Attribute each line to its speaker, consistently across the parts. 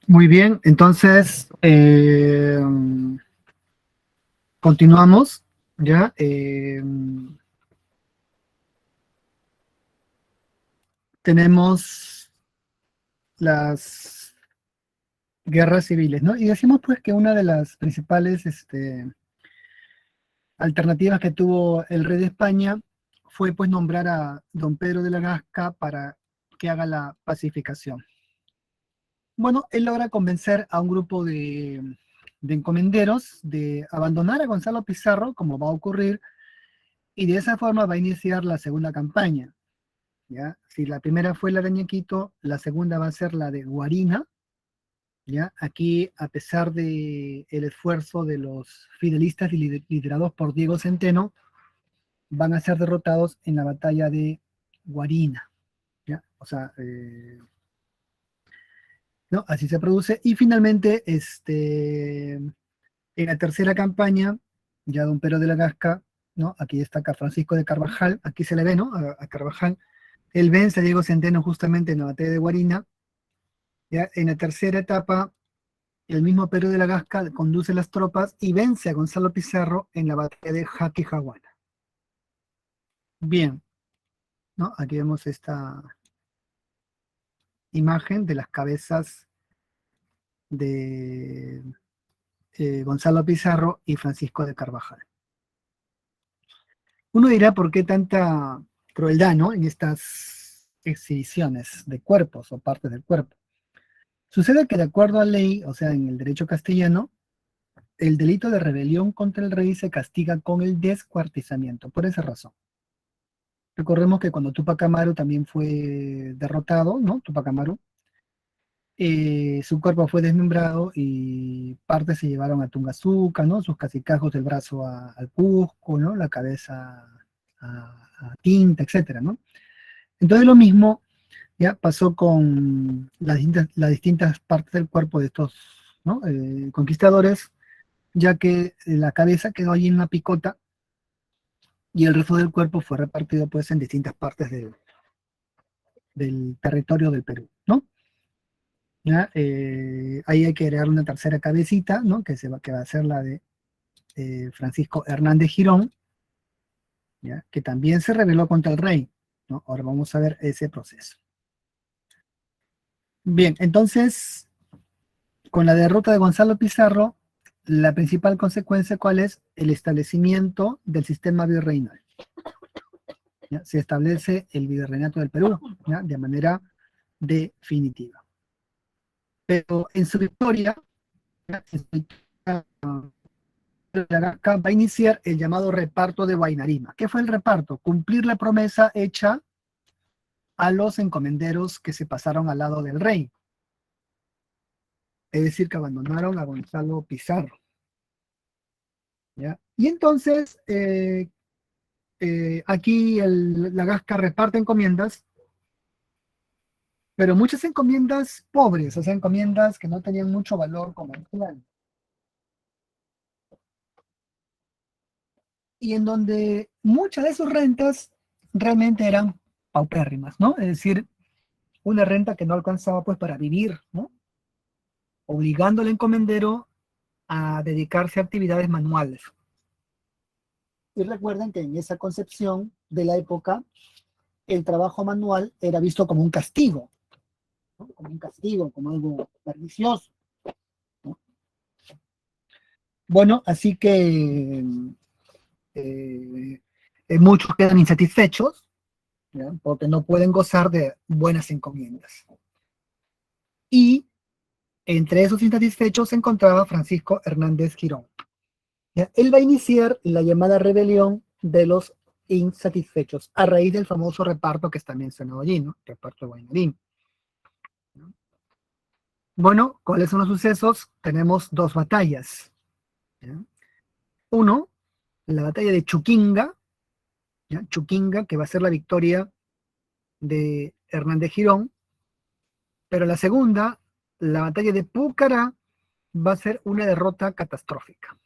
Speaker 1: Muy bien, entonces continuamos, ¿ya? Tenemos las guerras civiles, ¿no? Y decimos pues que una de las principales alternativas que tuvo el rey de España fue pues nombrar a don Pedro de la Gasca para que haga la pacificación. Bueno, él logra convencer a un grupo de encomenderos de abandonar a Gonzalo Pizarro, como va a ocurrir, y de esa forma va a iniciar la segunda campaña. ¿Ya? Si la primera fue la de Ñequito, la segunda va a ser la de Guarina. ¿Ya? Aquí, a pesar del esfuerzo de los fidelistas liderados por Diego Centeno, van a ser derrotados en la batalla de Guarina. ¿Ya? O sea, ¿no? Así se produce. Y finalmente, en la tercera campaña, ya don Pedro de la Gasca, ¿no? Aquí destaca Francisco de Carvajal, aquí se le ve, ¿no? A Carvajal. Él vence a Diego Centeno justamente en la batalla de Guarina. ¿Ya? En la tercera etapa, el mismo Pedro de la Gasca conduce las tropas y vence a Gonzalo Pizarro en la batalla de Jaquijahuana. Bien, ¿no? Aquí vemos esta imagen de las cabezas de Gonzalo Pizarro y Francisco de Carvajal. Uno dirá por qué tanta crueldad, ¿no? En estas exhibiciones de cuerpos o partes del cuerpo. Sucede que de acuerdo a ley, o sea, en el derecho castellano, el delito de rebelión contra el rey se castiga con el descuartizamiento, por esa razón. Recordemos que cuando Tupac Amaru también fue derrotado, ¿no? Tupac Amaru, su cuerpo fue desmembrado y partes se llevaron a Tungazuca, ¿no? Sus cacicajos del brazo al Cusco, ¿no? La cabeza a Tinta, etcétera, ¿no? Entonces lo mismo ya pasó con las distintas partes del cuerpo de estos, ¿no? Conquistadores, ya que la cabeza quedó allí en una picota y el resto del cuerpo fue repartido pues en distintas partes del territorio del Perú, ¿no? ¿Ya? Ahí hay que agregar una tercera cabecita, ¿no? Que va a ser la de Francisco Hernández Girón, ¿ya? Que también se rebeló contra el rey, ¿no? Ahora vamos a ver ese proceso. Bien, entonces, con la derrota de Gonzalo Pizarro, la principal consecuencia, ¿cuál es? El establecimiento del sistema virreinal. ¿Ya? Se establece el virreinato del Perú, ¿ya? De manera definitiva. Pero en su victoria, va a iniciar el llamado reparto de Huaynarima. ¿Qué fue el reparto? Cumplir la promesa hecha a los encomenderos que se pasaron al lado del rey. Es decir, que abandonaron a Gonzalo Pizarro. ¿Ya? Y entonces, aquí la Gasca reparte encomiendas, pero muchas encomiendas pobres, o sea, encomiendas que no tenían mucho valor comercial. Y en donde muchas de sus rentas realmente eran paupérrimas, ¿no? Es decir, una renta que no alcanzaba pues para vivir, ¿no? Obligando al encomendero a dedicarse a actividades manuales. Y recuerden que en esa concepción de la época, el trabajo manual era visto como un castigo, ¿no? Como un castigo, como algo pernicioso, ¿no? Bueno, así que muchos quedan insatisfechos, ¿ya? Porque no pueden gozar de buenas encomiendas. Y entre esos insatisfechos se encontraba Francisco Hernández Girón. ¿Ya? Él va a iniciar la llamada rebelión de los insatisfechos, a raíz del famoso reparto que está mencionado allí, ¿no? Reparto de Guaymarín. Bueno, ¿cuáles son los sucesos? Tenemos dos batallas. ¿Ya? Uno, la batalla de Chuquinga, ¿ya? Chuquinga, que va a ser la victoria de Hernández Girón, pero la segunda, la batalla de Púcara, va a ser una derrota catastrófica.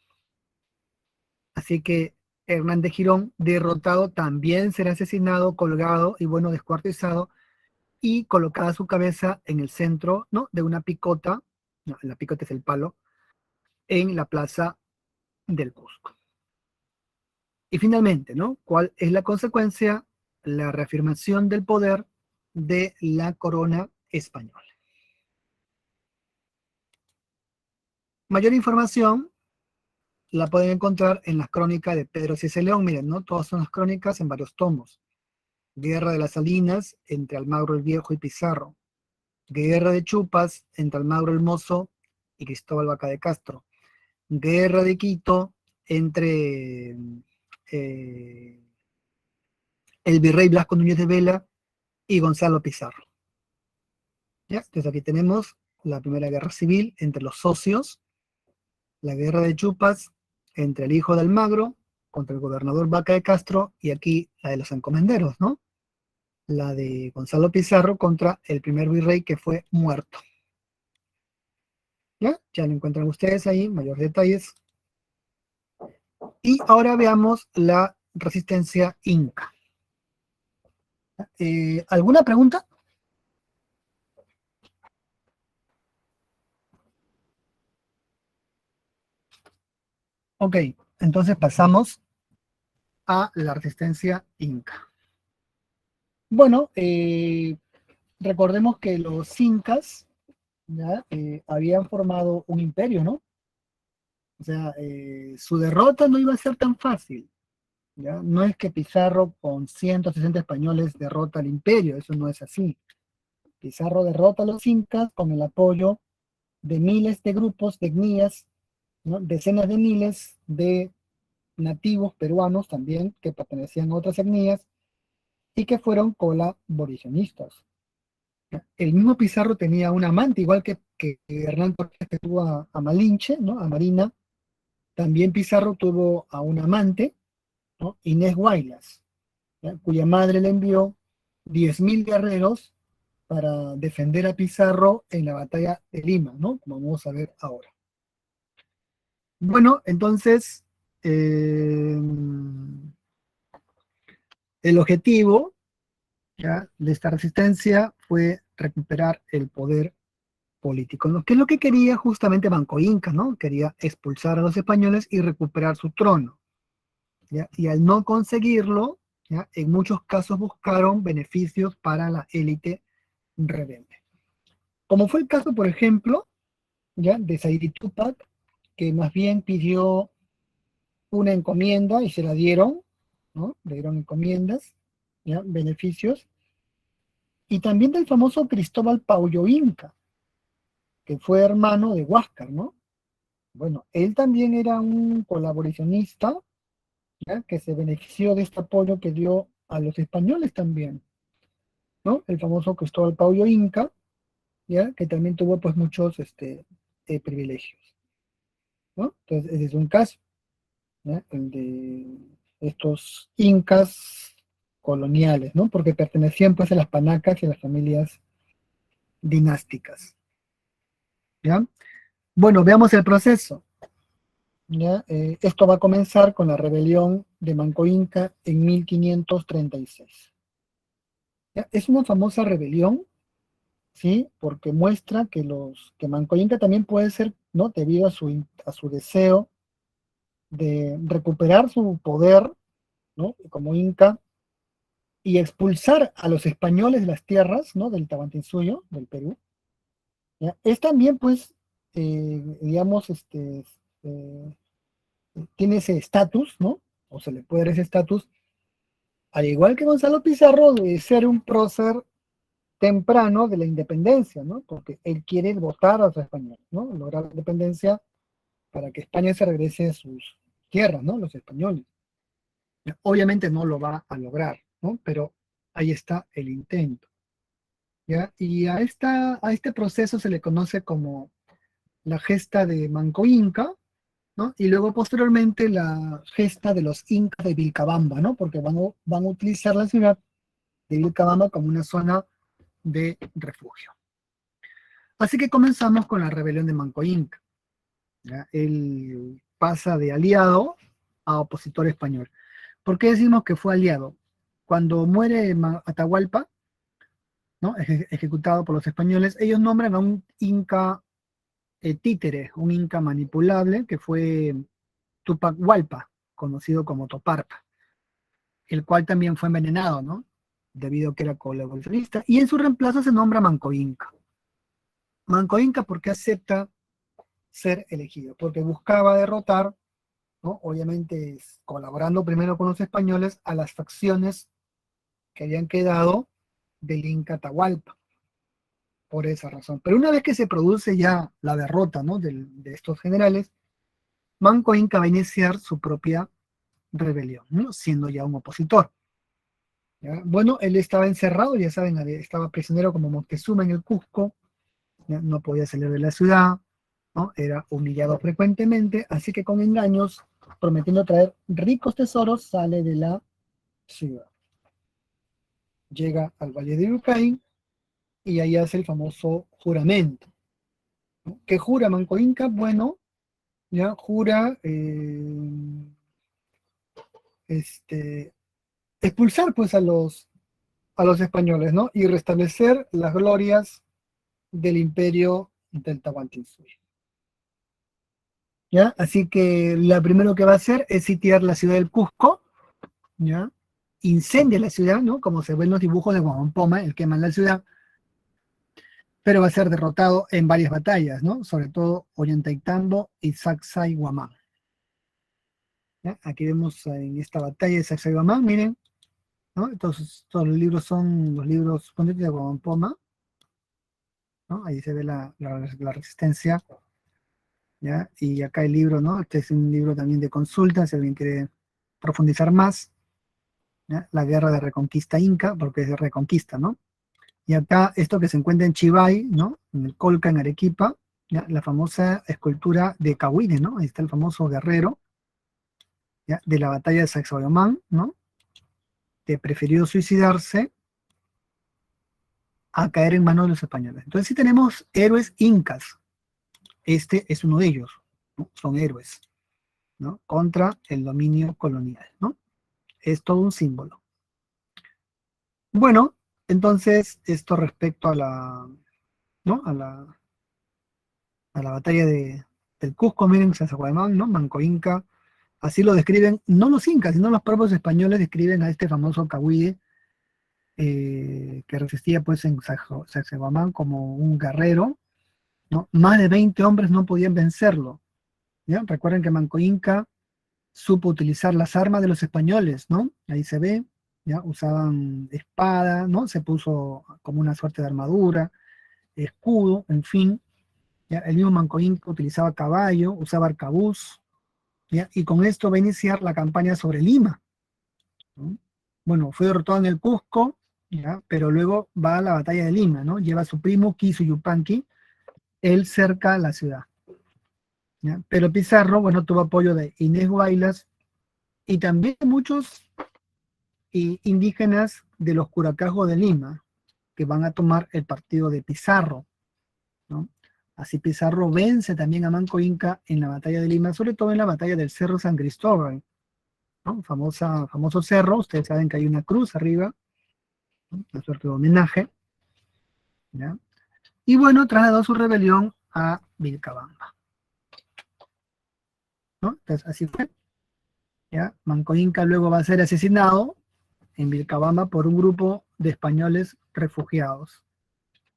Speaker 1: Así que Hernández Girón, derrotado, también será asesinado, colgado y, bueno, descuartizado y colocada su cabeza en el centro, ¿no? De una picota no, la picota es el palo, en la plaza del Cusco. Y finalmente, ¿no? ¿Cuál es la consecuencia? La reafirmación del poder de la corona española. Mayor información la pueden encontrar en las crónicas de Pedro Ciese León. Miren, ¿no? Todas son las crónicas en varios tomos. Guerra de las Salinas entre Almagro el Viejo y Pizarro. Guerra de Chupas entre Almagro el Mozo y Cristóbal Vaca de Castro. Guerra de Quito entre el virrey Blasco Núñez de Vela y Gonzalo Pizarro. ¿Ya? Entonces aquí tenemos la primera guerra civil entre los socios, la guerra de Chupas entre el hijo de Almagro contra el gobernador Vaca de Castro, y aquí la de los encomenderos, ¿no? La de Gonzalo Pizarro contra el primer virrey que fue muerto. ¿Ya? Ya lo encuentran ustedes ahí, mayores detalles. Y ahora veamos la resistencia inca. ¿Alguna pregunta? Ok, entonces pasamos a la resistencia inca. Bueno, recordemos que los incas, ¿ya? Habían formado un imperio, ¿no? O sea, su derrota no iba a ser tan fácil, ¿ya? No es que Pizarro con 160 españoles derrota al imperio, eso no es así. Pizarro derrota a los incas con el apoyo de miles de grupos de etnias, ¿no? Decenas de miles de nativos peruanos también que pertenecían a otras etnias y que fueron colaboracionistas. El mismo Pizarro tenía un amante, igual que Hernán Cortés, que tuvo a Malinche, ¿no? A Marina. También Pizarro tuvo a un amante, ¿no? Inés Guaylas, ¿ya? Cuya madre le envió 10.000 guerreros para defender a Pizarro en la batalla de Lima, ¿no? Como vamos a ver ahora. Bueno, entonces, el objetivo, ¿ya? De esta resistencia fue recuperar el poder político, ¿no? Que es lo que quería justamente Manco Inca, ¿no? Quería expulsar a los españoles y recuperar su trono, ¿ya? Y al no conseguirlo, ¿ya? En muchos casos buscaron beneficios para la élite rebelde. Como fue el caso, por ejemplo, ¿ya? De Saidi Tupac, que más bien pidió una encomienda y se la dieron, ¿no? Le dieron encomiendas, ¿ya? Beneficios. Y también del famoso Cristóbal Pauyo Inca, que fue hermano de Huáscar, ¿no? Bueno, él también era un colaboracionista, ¿ya? Que se benefició de este apoyo que dio a los españoles también, ¿no? El famoso Cristóbal Paulo Inca, ¿ya? Que también tuvo pues muchos privilegios, ¿no? Entonces, ese es un caso, ¿ya? El de estos incas coloniales, ¿no? Porque pertenecían pues a las panacas y a las familias dinásticas, ¿ya? Bueno, veamos el proceso. ¿Ya? Esto va a comenzar con la rebelión de Manco Inca en 1536. ¿Ya? Es una famosa rebelión, ¿sí? Porque muestra que Manco Inca también puede ser, ¿no? Debido a su deseo de recuperar su poder, ¿no? Como Inca y expulsar a los españoles de las tierras, ¿no? Del Tahuantinsuyo, del Perú. ¿Ya? Es también, pues, digamos, eh, tiene ese estatus, ¿no? O se le puede dar ese estatus, al igual que Gonzalo Pizarro, de ser un prócer temprano de la independencia, ¿no? Porque él quiere votar a los españoles, ¿no? Lograr la independencia para que España se regrese a sus tierras, ¿no? Los españoles. Obviamente no lo va a lograr, ¿no? Pero ahí está el intento, ¿ya? Y a este proceso se le conoce como la gesta de Manco Inca, ¿no? Y luego posteriormente la gesta de los incas de Vilcabamba, ¿no? Porque van a utilizar la ciudad de Vilcabamba como una zona de refugio. Así que comenzamos con la rebelión de Manco Inca, ¿ya? Él pasa de aliado a opositor español. ¿Por qué decimos que fue aliado? Cuando muere Atahualpa, ¿no? Ejecutado por los españoles, ellos nombran a un inca títere, un inca manipulable que fue Tupac Hualpa, conocido como Toparpa, el cual también fue envenenado, ¿no? Debido a que era colaboracionista, y en su reemplazo se nombra Manco Inca. Manco Inca porque acepta ser elegido, porque buscaba derrotar, ¿no? Obviamente colaborando primero con los españoles a las facciones que habían quedado del Inca Atahualpa, por esa razón. Pero una vez que se produce ya la derrota, ¿no? de estos generales, Manco Inca va a iniciar su propia rebelión, ¿no? Siendo ya un opositor. ¿Ya? Bueno, él estaba encerrado, ya saben, estaba prisionero como Moctezuma en el Cusco, ¿ya? No podía salir de la ciudad, ¿no? Era humillado frecuentemente, así que con engaños, prometiendo traer ricos tesoros, sale de la ciudad. Llega al Valle de Ucay y ahí hace el famoso juramento. ¿No? ¿Qué jura Manco Inca? Bueno, ya jura este, expulsar pues a los españoles, ¿no? Y restablecer las glorias del imperio del Tahuantinsuyo. ¿Ya? Así que lo primero que va a hacer es sitiar la ciudad del Cusco, ¿ya? Incendia la ciudad, ¿no? Como se ven los dibujos de Guamampoma, el quema la ciudad, pero va a ser derrotado en varias batallas, ¿no? Sobre todo Ollantaytambo y Sacsayhuamán. ¿Ya? Aquí vemos en esta batalla de Sacsayhuamán, miren, ¿no? Entonces, todos los libros son los libros de Guamampoma, ¿no? Ahí se ve la resistencia, ¿ya? Y acá el libro, ¿no? Este es un libro también de consulta, si alguien quiere profundizar más, ¿ya? La guerra de reconquista inca, porque es de reconquista, ¿no? Y acá esto que se encuentra en Chivay, ¿no? En el Colca, en Arequipa, ¿ya? La famosa escultura de Cahuine, ¿no? Ahí está el famoso guerrero, ¿ya? De la batalla de Sacsayhuamán, ¿no? Que prefirió suicidarse a caer en manos de los españoles. Entonces sí tenemos héroes incas. Este es uno de ellos, ¿no? Son héroes, ¿no? Contra el dominio colonial, ¿no? Es todo un símbolo. Bueno, entonces esto respecto a la, ¿no? a la batalla del Cusco, miren, Sacsayhuamán, ¿no? Manco Inca, así lo describen, no los incas, sino los propios españoles describen a este famoso Cahuide, que resistía pues en Sacsayhuamán como un guerrero, ¿no? Más de 20 hombres no podían vencerlo, ¿ya? Recuerden que Manco Inca supo utilizar las armas de los españoles, ¿no? Ahí se ve, ¿ya? Usaban espada, ¿no? Se puso como una suerte de armadura, escudo, en fin, ¿ya? El mismo Manco Inca utilizaba caballo, usaba arcabuz, ¿ya? Y con esto va a iniciar la campaña sobre Lima, ¿no? Bueno, fue derrotado en el Cusco, ¿ya? Pero luego va a la batalla de Lima, ¿no? Lleva a su primo Kisu Yupanqui, él cerca la ciudad, ¿ya? Pero Pizarro, bueno, tuvo apoyo de Inés Guaylas y también muchos indígenas de los Curacajos de Lima, que van a tomar el partido de Pizarro, ¿no? Así Pizarro vence también a Manco Inca en la batalla de Lima, sobre todo en la batalla del Cerro San Cristóbal, ¿no? Famoso cerro, ustedes saben que hay una cruz arriba, ¿no? Una suerte de homenaje, ¿ya? Y bueno, trasladó su rebelión a Vilcabamba, ¿no? Entonces así fue, ¿ya? Manco Inca luego va a ser asesinado en Vilcabamba por un grupo de españoles refugiados,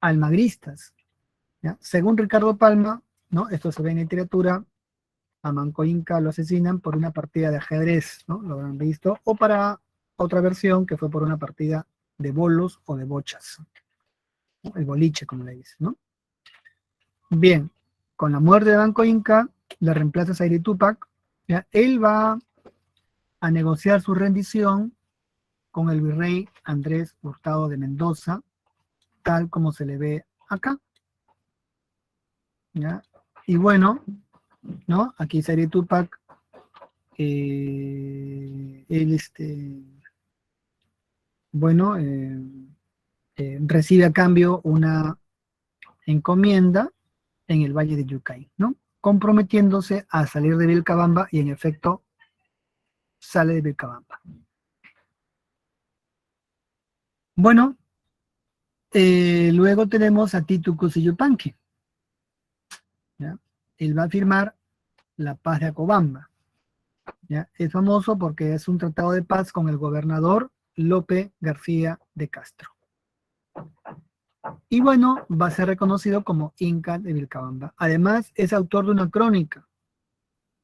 Speaker 1: almagristas, ¿ya? Según Ricardo Palma, ¿no? Esto se ve en literatura, a Manco Inca lo asesinan por una partida de ajedrez, ¿no? Lo habrán visto, o para otra versión que fue por una partida de bolos o de bochas, ¿no? El boliche, como le dicen, ¿no? Bien, con la muerte de Manco Inca, le reemplaza Zaire Tupac, ¿ya? Él va a negociar su rendición con el virrey Andrés Hurtado de Mendoza, tal como se le ve acá, ¿ya? Y bueno, ¿no? Aquí Zaire Tupac, él, bueno, recibe a cambio una encomienda en el Valle de Yucay, ¿no? Comprometiéndose a salir de Vilcabamba y en efecto sale de Vilcabamba. Bueno, luego tenemos a Titu Cusi Yupanqui. ¿ya? Él va a firmar la paz de Acobamba, ¿ya? Es famoso porque es un tratado de paz con el gobernador Lope García de Castro. Y bueno, va a ser reconocido como Inca de Vilcabamba. Además, es autor de una crónica,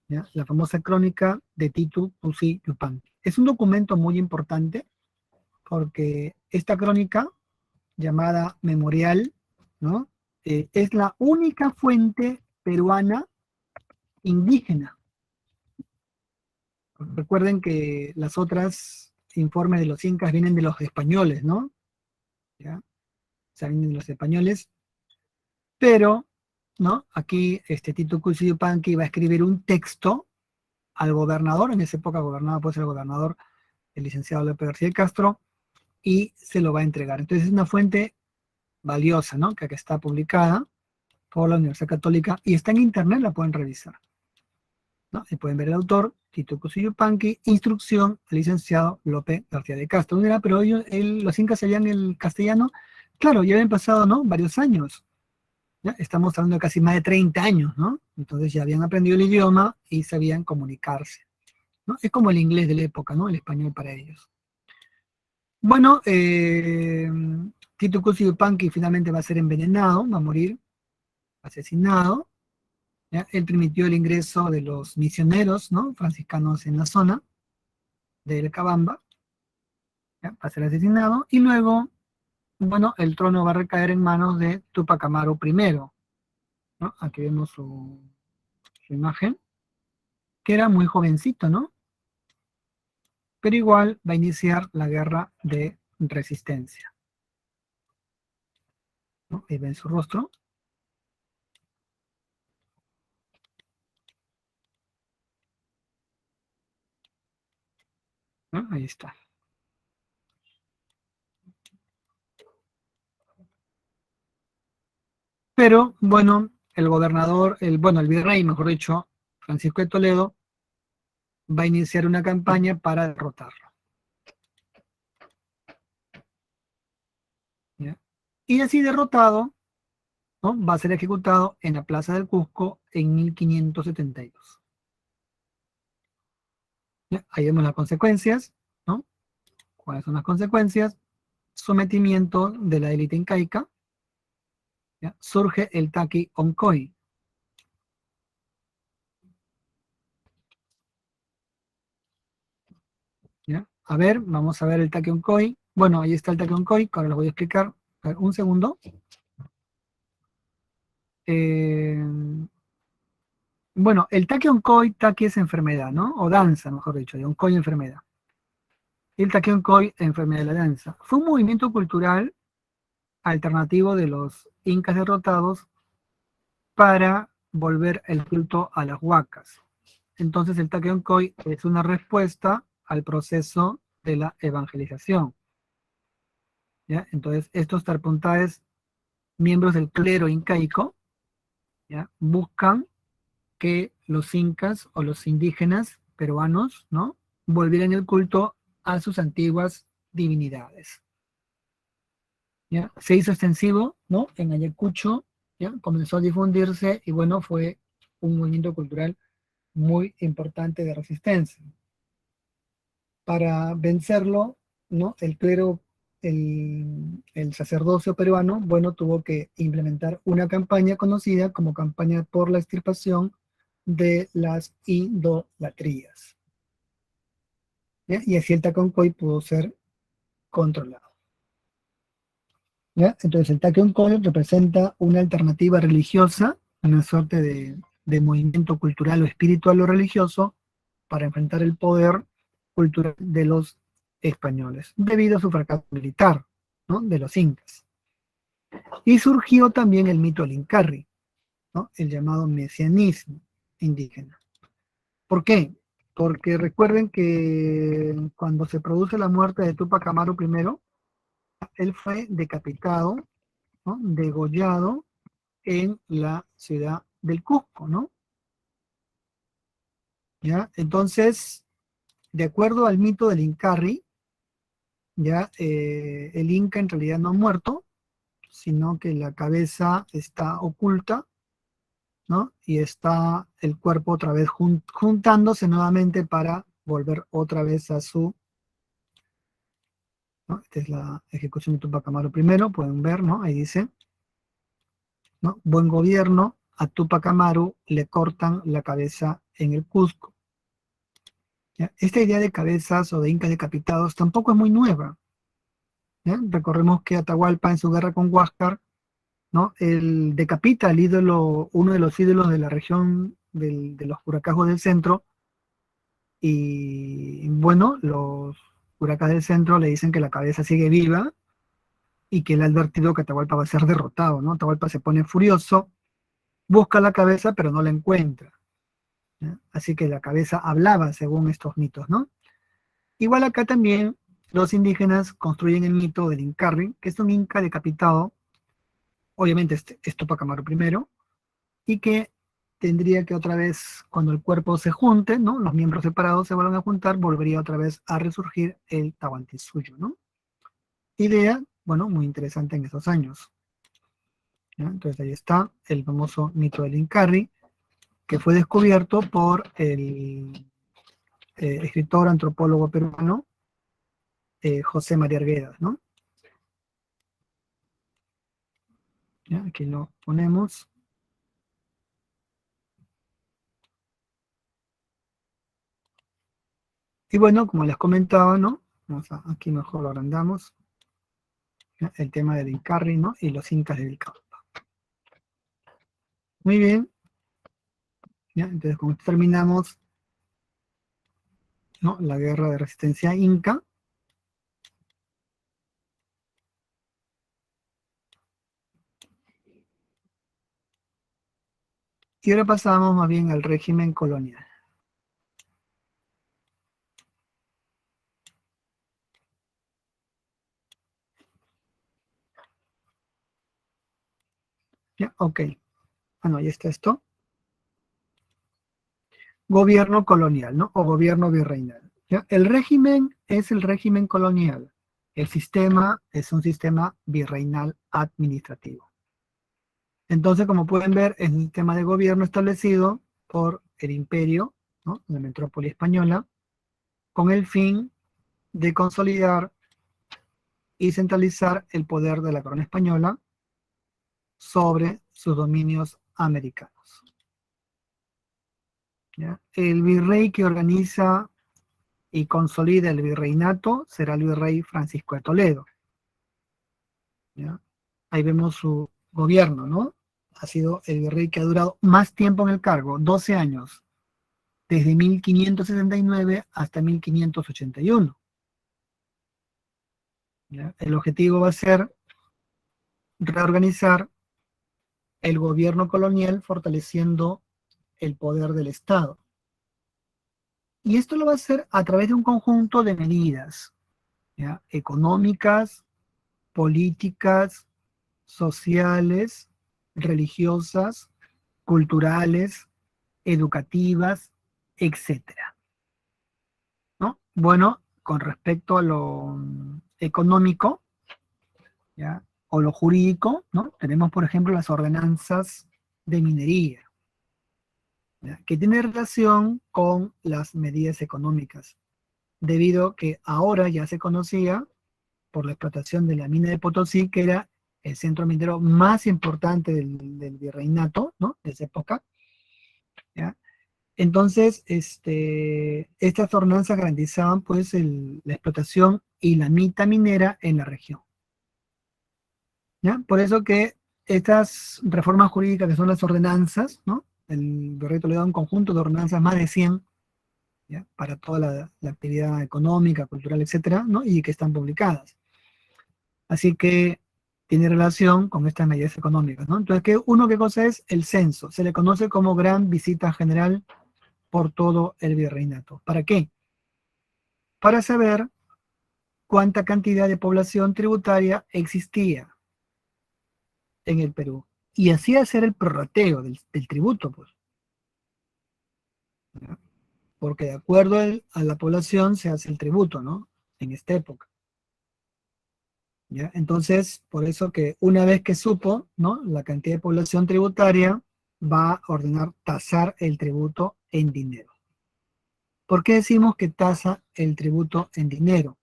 Speaker 1: ¿ya? La famosa crónica de Titu Cusi Yupanqui. Es un documento muy importante porque esta crónica, llamada Memorial, ¿no? Es la única fuente peruana indígena. Recuerden que las otras informes de los incas vienen de los españoles, ¿no? ¿Ya? O sea, vienen de los españoles, pero, ¿no? Aquí Tito Cusi Yupanqui va a escribir un texto al gobernador, en esa época gobernaba pues el gobernador, el licenciado López García de Castro, y se lo va a entregar. Entonces es una fuente valiosa, ¿no? Que está publicada por la Universidad Católica y está en internet, la pueden revisar, ¿no? Y pueden ver el autor, Tito Cusi Yupanqui, instrucción al licenciado López García de Castro. Mira, pero ellos, los incas sabían el castellano, claro, ya habían pasado, ¿no? Varios años. ¿Ya? Estamos hablando de casi más de 30 años, ¿no? Entonces ya habían aprendido el idioma y sabían comunicarse, ¿no? Es como el inglés de la época, ¿no? El español para ellos. Bueno, Tito Cusi Yupanqui finalmente va a ser envenenado, va a morir asesinado. ¿Ya? Él permitió el ingreso de los misioneros, ¿no? Franciscanos en la zona de El Cabamba, ¿ya? Va a ser asesinado. Y luego, bueno, el trono va a recaer en manos de Tupac Amaru I, ¿no? Aquí vemos su imagen, que era muy jovencito, ¿no? Pero igual va a iniciar la guerra de resistencia, ¿no? Ahí ven su rostro, ¿no? Ahí está. Pero, bueno, el gobernador, bueno, el virrey, mejor dicho, Francisco de Toledo, va a iniciar una campaña para derrotarlo, ¿ya? Y así derrotado, ¿no? Va a ser ejecutado en la Plaza del Cusco en 1572. ¿Ya? Ahí vemos las consecuencias, ¿no? ¿Cuáles son las consecuencias? Sometimiento de la élite incaica, ¿ya? Surge el Taqui Oncoy, ¿ya? A ver, vamos a ver el Taqui Oncoy. Bueno, ahí está el Taqui Oncoy, ahora lo voy a explicar. A ver, un segundo. Eh, bueno, el Taqui Oncoy, Taqui es enfermedad, ¿no? O danza, mejor dicho, de Oncoy enfermedad. Y el Taqui Oncoy, enfermedad de la danza. Fue un movimiento cultural alternativo de los incas derrotados para volver el culto a las huacas. Entonces el Taqueoncoy es una respuesta al proceso de la evangelización, ¿ya? Entonces estos tarpuntaes, miembros del clero incaico, ¿ya? Buscan que los incas o los indígenas peruanos, ¿no? Volvieran el culto a sus antiguas divinidades, ¿ya? Se hizo extensivo, ¿no? En Ayacucho, ¿ya? Comenzó a difundirse y bueno, fue un movimiento cultural muy importante de resistencia. Para vencerlo, ¿no? El clero, el sacerdocio peruano, bueno, tuvo que implementar una campaña conocida como campaña por la extirpación de las idolatrías, ¿ya? Y así el Taconcoy pudo ser controlado, ¿ya? Entonces el Taconcoy representa una alternativa religiosa, una suerte de movimiento cultural o espiritual o religioso para enfrentar el poder cultural de los españoles, debido a su fracaso militar, ¿no? De los incas. Y surgió también el mito del Incarri, ¿no? El llamado mesianismo indígena. ¿Por qué? Porque recuerden que cuando se produce la muerte de Tupac Amaru I, él fue decapitado, ¿no? Degollado en la ciudad del Cusco, ¿no? ¿Ya? Entonces, de acuerdo al mito del Incarri, ya el Inca en realidad no ha muerto, sino que la cabeza está oculta, ¿no? Y está el cuerpo otra vez juntándose nuevamente para volver otra vez a su, ¿no? Esta es la ejecución de Tupac Amaru primero, pueden ver, ¿no? Ahí dice, ¿no? Buen gobierno, a Tupac Amaru le cortan la cabeza en el Cusco. ¿Ya? Esta idea de cabezas o de incas decapitados tampoco es muy nueva. ¿Ya? Recordemos que Atahualpa en su guerra con Huáscar, ¿no? Él decapita al ídolo, uno de los ídolos de la región de los Curacajos del centro, y bueno, los Curacas del centro le dicen que la cabeza sigue viva y que él ha advertido que Atahualpa va a ser derrotado, ¿no? Atahualpa se pone furioso, busca la cabeza pero no la encuentra, ¿ya? Así que la cabeza hablaba según estos mitos, ¿no? Igual acá también los indígenas construyen el mito del Incarri, que es un inca decapitado, obviamente es Tupac Amaru primero, y que tendría que otra vez, cuando el cuerpo se junte, ¿no? Los miembros separados se vuelven a juntar, volvería otra vez a resurgir el Tahuantinsuyo, ¿no? Idea, bueno, muy interesante en esos años, ¿ya? Entonces ahí está el famoso mito del Incarri, que fue descubierto por el escritor antropólogo peruano José María Arguedas, ¿no? ¿Ya? Aquí lo ponemos. Y bueno, como les comentaba, ¿no? Aquí mejor lo agrandamos, ¿ya? El tema del Incarri, ¿no? Y los incas del Cauca. Muy bien, ¿ya? Entonces con esto terminamos, ¿no? La guerra de resistencia inca. Y ahora pasamos más bien al régimen colonial. ¿Ya? Ok. Bueno, ahí está esto. Gobierno colonial, ¿no? O gobierno virreinal. ¿Ya? El régimen es el régimen colonial. El sistema es un sistema virreinal administrativo. Entonces, como pueden ver, es un sistema de gobierno establecido por el imperio, ¿no? La metrópoli española, con el fin de consolidar y centralizar el poder de la corona española sobre sus dominios americanos. ¿Ya? El virrey que organiza y consolida el virreinato será el virrey Francisco de Toledo. ¿Ya? Ahí vemos su gobierno, ¿no? Ha sido el virrey que ha durado más tiempo en el cargo, 12 años, desde 1569 hasta 1581. ¿Ya? El objetivo va a ser reorganizar el gobierno colonial fortaleciendo el poder del Estado. Y esto lo va a hacer a través de un conjunto de medidas, ¿ya? Económicas, políticas, sociales, religiosas, culturales, educativas, etcétera, ¿no? Bueno, con respecto a lo económico, ¿ya? O lo jurídico, ¿no? Tenemos, por ejemplo, las ordenanzas de minería, ¿ya? Que tiene relación con las medidas económicas, debido a que ahora ya se conocía por la explotación de la mina de Potosí, que era el centro minero más importante del virreinato, ¿no? De esa época, ¿ya? Entonces, estas ordenanzas garantizaban pues la explotación y la mita minera en la región, ¿ya? Por eso que estas reformas jurídicas que son las ordenanzas, ¿no? El virreinato le da un conjunto de ordenanzas, más de 100, ¿ya? Para toda la actividad económica, cultural, etcétera, ¿no? Y que están publicadas. Así que tiene relación con estas medidas económicas, ¿no? Entonces, ¿qué cosa es el censo? Se le conoce como gran visita general por todo el virreinato. ¿Para qué? Para saber cuánta cantidad de población tributaria existía en el Perú. Y así hacer el prorrateo del tributo, pues, ¿ya? Porque de acuerdo a la población se hace el tributo, ¿no? En esta época, ¿ya? Entonces, por eso que una vez que supo, ¿no? La cantidad de población tributaria, va a ordenar tasar el tributo en dinero. ¿Por qué decimos que tasa el tributo en dinero?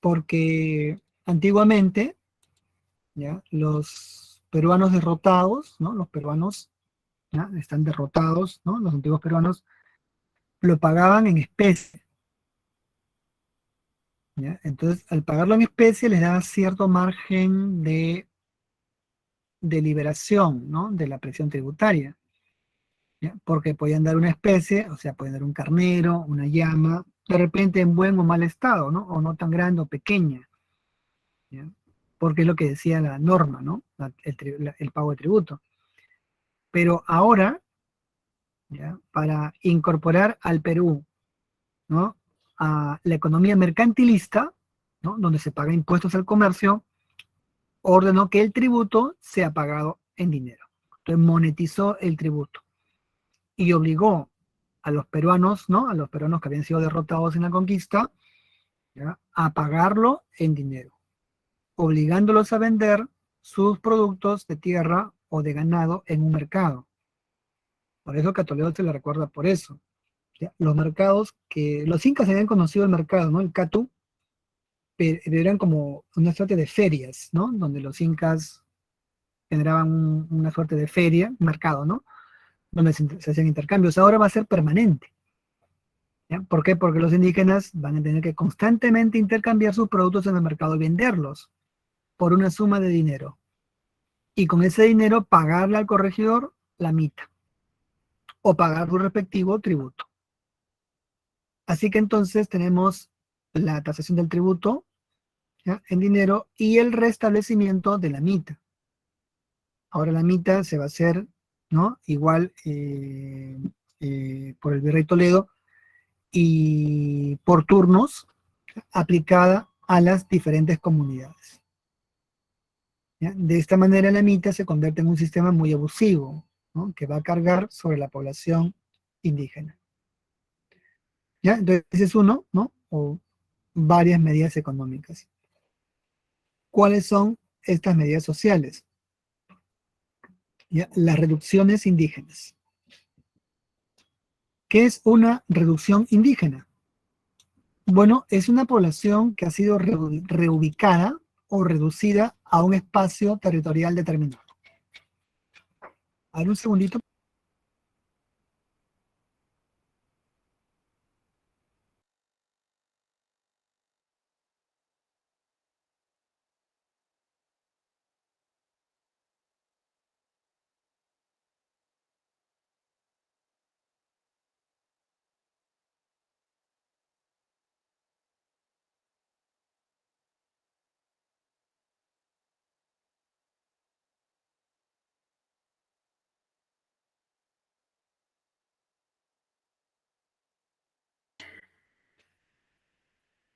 Speaker 1: Porque antiguamente, ¿ya?, los peruanos derrotados, ¿no?, los peruanos, ¿ya?, están derrotados, ¿no?, los antiguos peruanos lo pagaban en especie, ¿ya? Entonces, al pagarlo en especie les daba cierto margen de liberación, ¿no?, de la presión tributaria, ¿ya? Porque podían dar una especie, o sea, podían dar un carnero, una llama, de repente en buen o mal estado, ¿no?, o no tan grande o pequeña, ¿ya? Porque es lo que decía la norma, ¿no?, el pago de tributo. Pero ahora, ¿ya?, para incorporar al Perú, ¿no?, a la economía mercantilista, ¿no?, donde se paga impuestos al comercio, ordenó que el tributo sea pagado en dinero. Entonces monetizó el tributo y obligó a los peruanos, ¿no?, a los peruanos que habían sido derrotados en la conquista, ¿ya?, a pagarlo en dinero, obligándolos a vender sus productos de tierra o de ganado en un mercado. Por eso que a Toledo se le recuerda por eso, ¿ya? Los mercados que los incas habían conocido el mercado, ¿no?, el catu, pero eran como una suerte de ferias, ¿no?, donde los incas generaban una suerte de feria, mercado, ¿no?, donde se hacían intercambios. Ahora va a ser permanente, ¿ya? ¿Por qué? Porque los indígenas van a tener que constantemente intercambiar sus productos en el mercado y venderlos por una suma de dinero. Y con ese dinero pagarle al corregidor la mita o pagar su respectivo tributo. Así que entonces tenemos la tasación del tributo, ¿ya?, en dinero y el restablecimiento de la mita. Ahora la mita se va a hacer, ¿no?, igual por el virrey Toledo y por turnos, aplicada a las diferentes comunidades, ¿ya? De esta manera la mita se convierte en un sistema muy abusivo, ¿no?, que va a cargar sobre la población indígena, ¿ya? Entonces ese es uno, ¿no?, o varias medidas económicas. ¿Cuáles son estas medidas sociales? ¿Ya? Las reducciones indígenas. ¿Qué es una reducción indígena? Bueno, es una población que ha sido reubicada o reducida a un espacio territorial determinado. A ver, un segundito.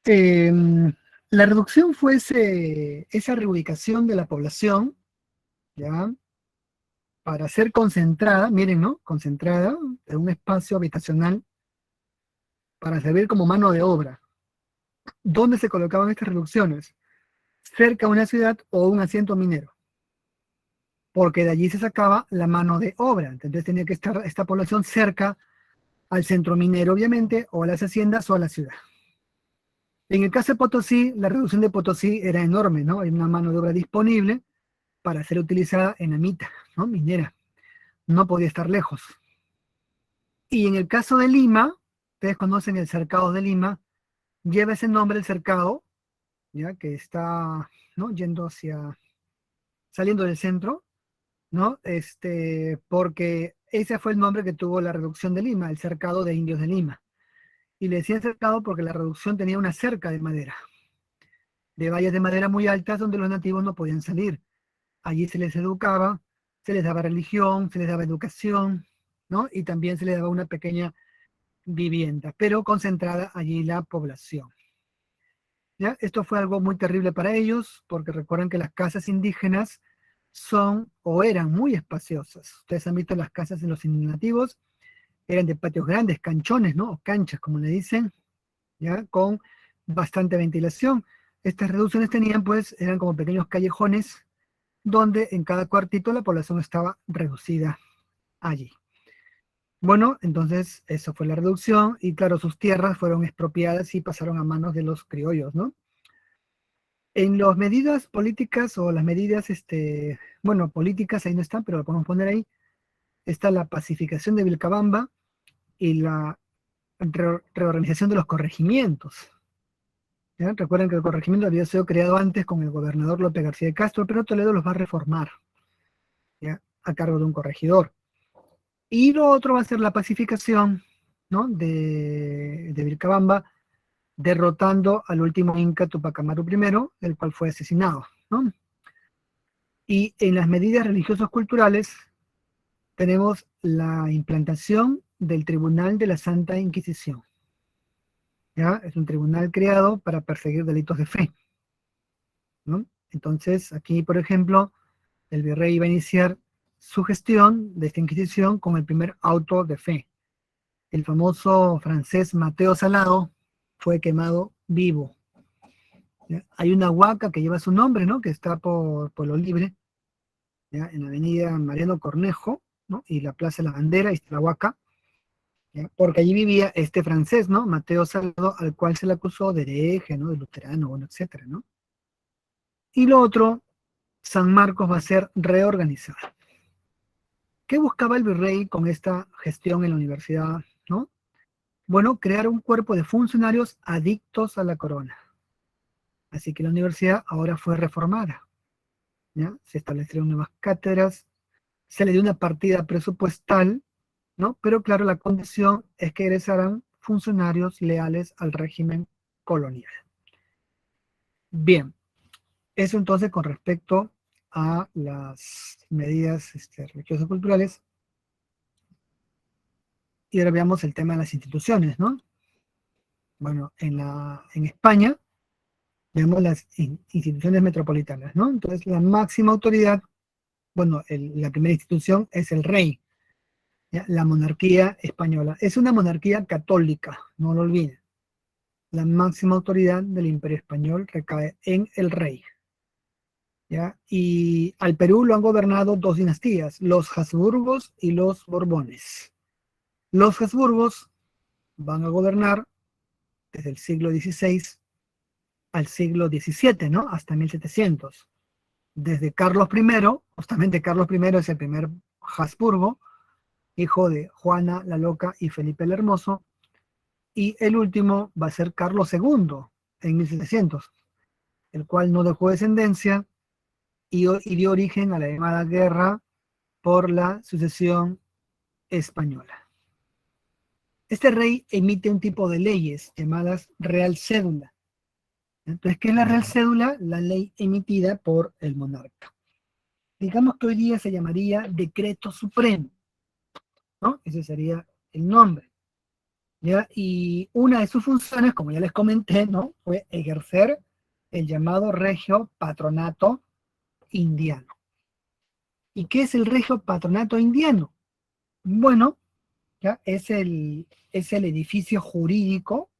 Speaker 1: Eh, la reducción fue esa reubicación de la población, ¿ya?, para ser concentrada, miren, ¿no?, concentrada en un espacio habitacional para servir como mano de obra. ¿Dónde se colocaban estas reducciones? Cerca de una ciudad o un asiento minero, porque de allí se sacaba la mano de obra. Entonces tenía que estar esta población cerca al centro minero, obviamente, o a las haciendas o a la ciudad. En el caso de Potosí, la reducción de Potosí era enorme, ¿no? Hay una mano de obra disponible para ser utilizada en la mita, ¿no?, minera. No podía estar lejos. Y en el caso de Lima, ustedes conocen el cercado de Lima, lleva ese nombre el cercado, ¿ya?, que está, ¿no?, yendo hacia, saliendo del centro, ¿no? Porque ese fue el nombre que tuvo la reducción de Lima, el cercado de indios de Lima. Y le decían cercado porque la reducción tenía una cerca de madera, de vallas de madera muy altas donde los nativos no podían salir. Allí se les educaba, se les daba religión, se les daba educación, ¿no? Y también se les daba una pequeña vivienda, pero concentrada allí la población, ¿ya? Esto fue algo muy terrible para ellos, porque recuerden que las casas indígenas son o eran muy espaciosas. Ustedes han visto las casas de los nativos, eran de patios grandes, canchones, ¿no?, o canchas, como le dicen, ¿ya?, con bastante ventilación. Estas reducciones tenían, pues, eran como pequeños callejones donde en cada cuartito la población estaba reducida allí. Bueno, entonces eso fue la reducción y claro, sus tierras fueron expropiadas y pasaron a manos de los criollos, ¿no? En las medidas políticas o las medidas, bueno, políticas ahí no están, pero lo podemos poner ahí, está la pacificación de Vilcabamba y la reorganización de los corregimientos. ¿Ya? Recuerden que el corregimiento había sido creado antes con el gobernador López García de Castro, pero Toledo los va a reformar, ¿ya? A cargo de un corregidor. Y lo otro va a ser la pacificación, ¿no? de Vilcabamba, derrotando al último inca Tupac Amaru I, el cual fue asesinado, ¿no? Y en las medidas religiosas culturales tenemos la implantación del Tribunal de la Santa Inquisición. ¿Ya? Es un tribunal creado para perseguir delitos de fe, ¿no? Entonces, aquí, por ejemplo, el virrey iba a iniciar su gestión de esta Inquisición con el primer auto de fe. El famoso francés Mateo Salado fue quemado vivo. ¿Ya? Hay una huaca que lleva su nombre, ¿no? Que está por lo libre, ¿ya? En la avenida Mariano Cornejo, ¿no? Y la Plaza de la Bandera, y está la huaca, ¿ya? Porque allí vivía este francés, ¿no? Mateo Salado, al cual se le acusó de hereje, ¿no? De luterano, bueno, etcétera, ¿no? Y lo otro, San Marcos va a ser reorganizado. ¿Qué buscaba el virrey con esta gestión en la universidad, ¿no? Bueno, crear un cuerpo de funcionarios adictos a la corona. Así que la universidad ahora fue reformada, ¿ya? Se establecieron nuevas cátedras, se le dio una partida presupuestal, ¿no? Pero claro, la condición es que egresaran funcionarios leales al régimen colonial. Bien, eso entonces con respecto a las medidas religiosas culturales. Y ahora veamos el tema de las instituciones, ¿no? Bueno, en España vemos las instituciones metropolitanas, ¿no? Entonces, la máxima autoridad, bueno, la primera institución es el rey, ¿ya? La monarquía española. Es una monarquía católica, no lo olviden. La máxima autoridad del imperio español recae en el rey, ¿ya? Y al Perú lo han gobernado dos dinastías, los Habsburgos y los Borbones. Los Habsburgos van a gobernar desde el siglo XVI al siglo XVII, ¿no? Hasta 1700. Desde Carlos I, justamente Carlos I es el primer Habsburgo, hijo de Juana la Loca y Felipe el Hermoso, y el último va a ser Carlos II en 1700, el cual no dejó descendencia y dio origen a la llamada guerra por la sucesión española. Este rey emite un tipo de leyes llamadas Real Cédula. Entonces, ¿qué es la Real Cédula? La ley emitida por el monarca. Digamos que hoy día se llamaría Decreto Supremo, ¿no? Ese sería el nombre, ¿ya? Y una de sus funciones, como ya les comenté, ¿no? Fue ejercer el llamado Regio Patronato Indiano. ¿Y qué es el Regio Patronato Indiano? Bueno, ¿ya? Es el edificio jurídico,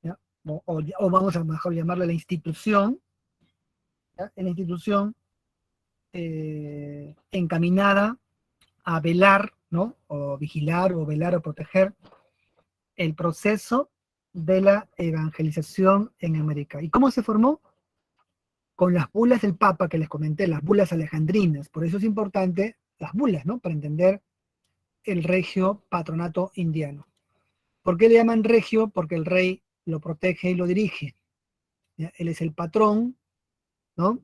Speaker 1: ¿ya? O vamos a mejor llamarlo la institución, ¿ya? La institución encaminada a velar, ¿no? O vigilar, o velar, o proteger el proceso de la evangelización en América. ¿Y cómo se formó? Con las bulas del Papa que les comenté, las bulas alejandrinas. Por eso es importante las bulas, ¿no? Para entender el regio patronato indiano. ¿Por qué le llaman regio? Porque el rey lo protege y lo dirige, ¿ya? Él es el patrón, ¿no?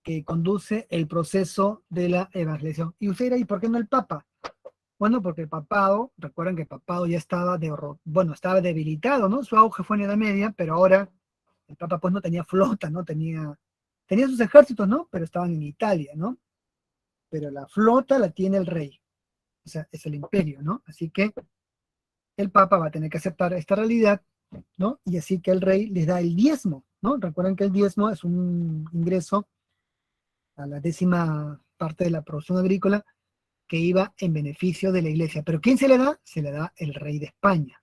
Speaker 1: Que conduce el proceso de la evangelización. Y usted dirá, ¿y por qué no el Papa? Bueno, porque el papado, recuerden que el papado ya estaba, estaba debilitado, ¿no? Su auge fue en la Edad Media, pero ahora el Papa pues no tenía flota, ¿no? Tenía sus ejércitos, ¿no? Pero estaban en Italia, ¿no? Pero la flota la tiene el rey, o sea, es el imperio, ¿no? Así que el Papa va a tener que aceptar esta realidad, ¿no? Y así que el rey les da el diezmo, ¿no? Recuerden que el diezmo es un ingreso a la 10ª parte de la producción agrícola que iba en beneficio de la iglesia. ¿Pero quién se le da? Se le da el rey de España,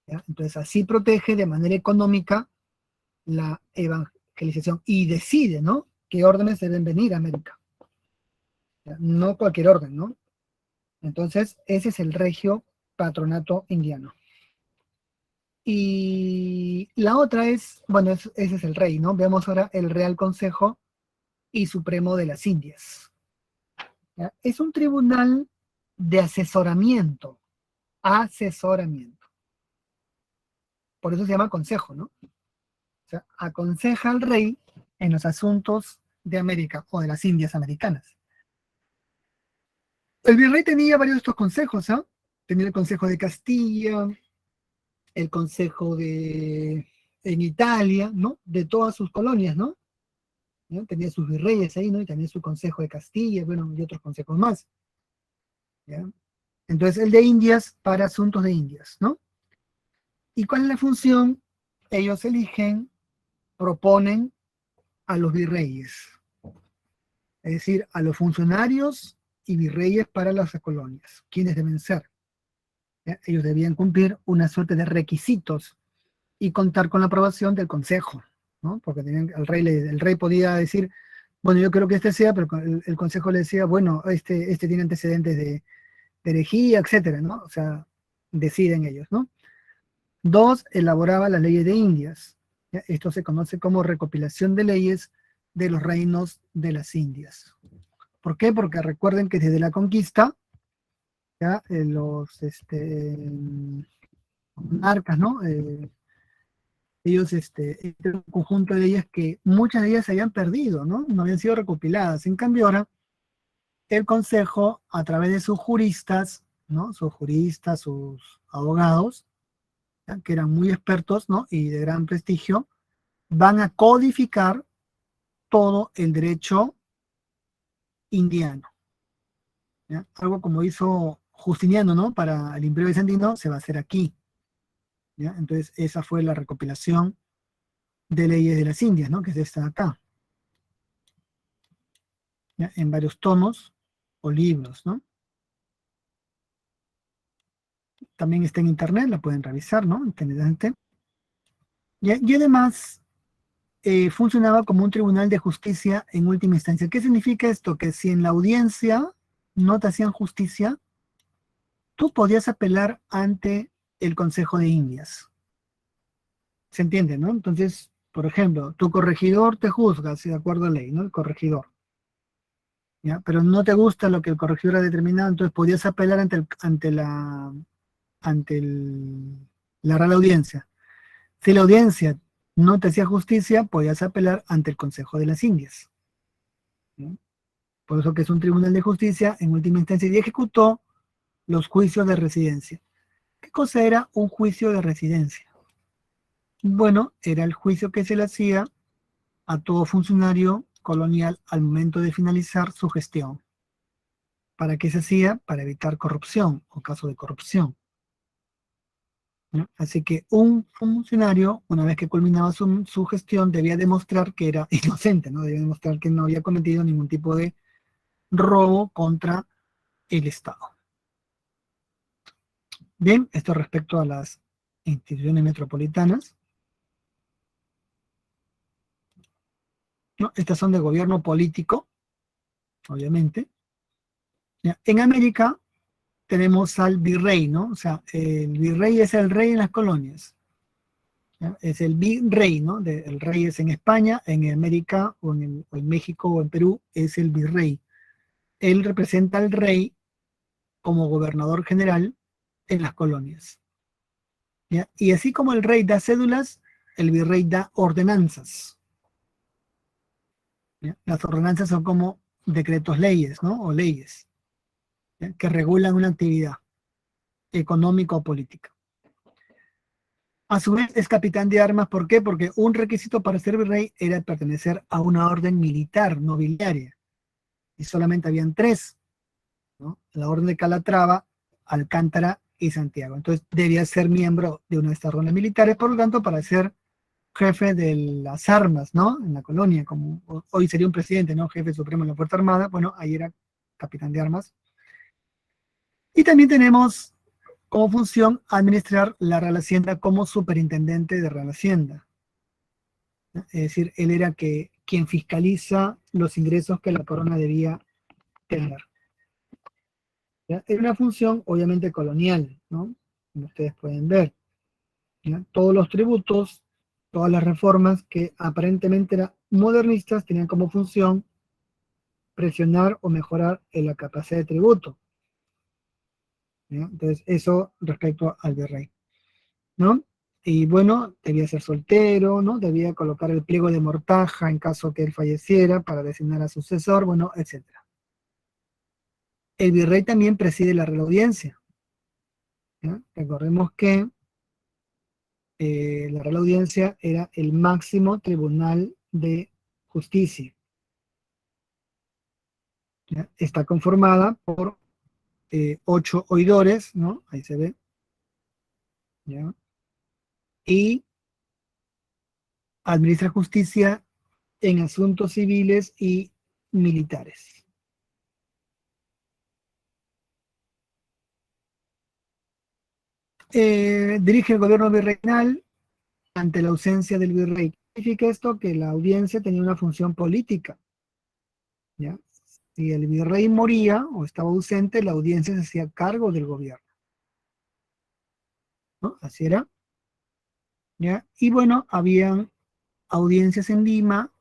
Speaker 1: ¿ya? Entonces así protege de manera económica la evangelización y decide, ¿no? qué órdenes deben venir a América. No cualquier orden, ¿no? Entonces, ese es el regio patronato indiano. Y la otra es, bueno, ese es el rey, ¿no? Veamos ahora el Real Consejo y Supremo de las Indias. ¿Ya? Es un tribunal de asesoramiento, asesoramiento. Por eso se llama consejo, ¿no? O sea, aconseja al rey en los asuntos de América o de las Indias americanas. El virrey tenía varios de estos consejos, ¿ah? Tenía el Consejo de Castilla, el Consejo de en Italia, ¿no? De todas sus colonias, ¿no? ¿No? Tenía sus virreyes ahí, ¿no? Y también su Consejo de Castilla, bueno, y otros consejos más. ¿Ya? Entonces, el de Indias para asuntos de Indias, ¿no? ¿Y cuál es la función? Ellos eligen, proponen a los virreyes, es decir, a los funcionarios y virreyes para las colonias, quienes deben ser. ¿Ya? Ellos debían cumplir una suerte de requisitos y contar con la aprobación del consejo, ¿no? Porque tenían, el rey podía decir, bueno, yo creo que este sea, pero el consejo le decía, bueno, este tiene antecedentes de herejía, etcétera, ¿no? O sea, deciden ellos, ¿no? Dos, elaboraba las leyes de Indias. ¿Ya? Esto se conoce como recopilación de leyes de los reinos de las Indias. ¿Por qué? Porque recuerden que desde la conquista, ya los monarcas, ¿no? Ellos, un conjunto de ellas que muchas de ellas se habían perdido, ¿no? No habían sido recopiladas. En cambio, ahora el Consejo, a través de sus juristas, ¿no? Sus juristas, sus abogados, ¿ya? Que eran muy expertos, ¿no? Y de gran prestigio, van a codificar todo el derecho indiano. ¿Ya? Algo como hizo Justiniano, ¿no? Para el Imperio Bizantino, se va a hacer aquí. ¿Ya? Entonces, esa fue la recopilación de leyes de las Indias, ¿no? Que es esta de acá. ¿Ya? En varios tomos o libros, ¿no? También está en internet, la pueden revisar, ¿no? Interesante. Y además funcionaba como un tribunal de justicia en última instancia. ¿Qué significa esto? Que si en la audiencia no te hacían justicia, tú podías apelar ante el Consejo de Indias. ¿Se entiende, no? Entonces, por ejemplo, tu corregidor te juzga, si de acuerdo a ley, ¿no? El corregidor. ¿Ya? Pero no te gusta lo que el corregidor ha determinado, entonces podías apelar la Real Audiencia. Si la audiencia no te hacía justicia, podías apelar ante el Consejo de las Indias. ¿No? Por eso que es un tribunal de justicia en última instancia y ejecutó los juicios de residencia. ¿Qué cosa era un juicio de residencia? Bueno, era el juicio que se le hacía a todo funcionario colonial al momento de finalizar su gestión. ¿Para qué se hacía? Para evitar corrupción o caso de corrupción. ¿No? Así que un funcionario, una vez que culminaba su gestión, debía demostrar que era inocente, ¿no? Debía demostrar que no había cometido ningún tipo de robo contra el Estado. Bien, esto respecto a las instituciones metropolitanas. ¿No? Estas son de gobierno político, obviamente. ¿Ya? En América tenemos al virrey, ¿no? O sea, el virrey es el rey en las colonias. ¿Ya? Es el virrey, ¿no? El rey es en España, en América, o en México, o en Perú, es el virrey. Él representa al rey como gobernador general en las colonias. ¿Ya? Y así como el rey da cédulas, el virrey da ordenanzas. ¿Ya? Las ordenanzas son como decretos leyes, ¿no? O leyes, ¿ya? Que regulan una actividad económica o política. A su vez es capitán de armas, ¿por qué? Porque un requisito para ser virrey era pertenecer a una orden militar, nobiliaria, y solamente habían tres, ¿no? La orden de Calatrava, Alcántara y Santiago. Entonces debía ser miembro de una de estas órdenes militares, por lo tanto, para ser jefe de las armas, ¿no? En la colonia, como hoy sería un presidente, ¿no? Jefe supremo de la Fuerza Armada, bueno, ahí era capitán de armas. Y también tenemos como función administrar la Real Hacienda como superintendente de Real Hacienda. Es decir, él era quien quien fiscaliza los ingresos que la corona debía tener. ¿Ya? Era una función obviamente colonial, ¿no? Como ustedes pueden ver. ¿Ya? Todos los tributos, todas las reformas que aparentemente eran modernistas tenían como función presionar o mejorar la capacidad de tributo. ¿Ya? Entonces, eso respecto al virrey, ¿no? Y bueno, debía ser soltero, ¿no? Debía colocar el pliego de mortaja en caso que él falleciera para designar a sucesor, bueno, etcétera. El virrey también preside la Real Audiencia, ¿ya? Recordemos que la Real Audiencia era el máximo tribunal de justicia, ¿ya? Está conformada por 8 oidores, ¿no? Ahí se ve, ¿ya? Y administra justicia en asuntos civiles y militares. Dirige el gobierno virreinal ante la ausencia del virrey. ¿Qué significa esto? Que la audiencia tenía una función política, ¿ya? Si el virrey moría o estaba ausente, la audiencia se hacía cargo del gobierno, ¿no? Así era, ¿ya? Y bueno, habían audiencias en Lima,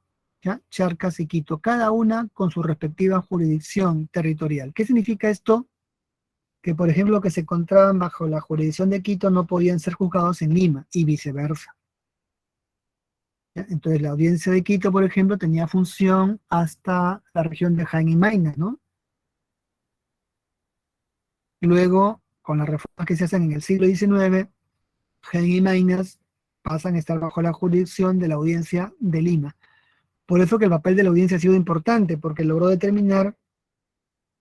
Speaker 1: ¿ya? Charcas y Quito, cada una con su respectiva jurisdicción territorial. ¿Qué significa esto? Que, por ejemplo, que se encontraban bajo la jurisdicción de Quito no podían ser juzgados en Lima y viceversa. ¿Ya? Entonces, la audiencia de Quito, por ejemplo, tenía función hasta la región de Jaén y Maynas, ¿no? Luego, con las reformas que se hacen en el siglo XIX, Jaén y Maynas pasan a estar bajo la jurisdicción de la audiencia de Lima. Por eso que el papel de la audiencia ha sido importante, porque logró determinar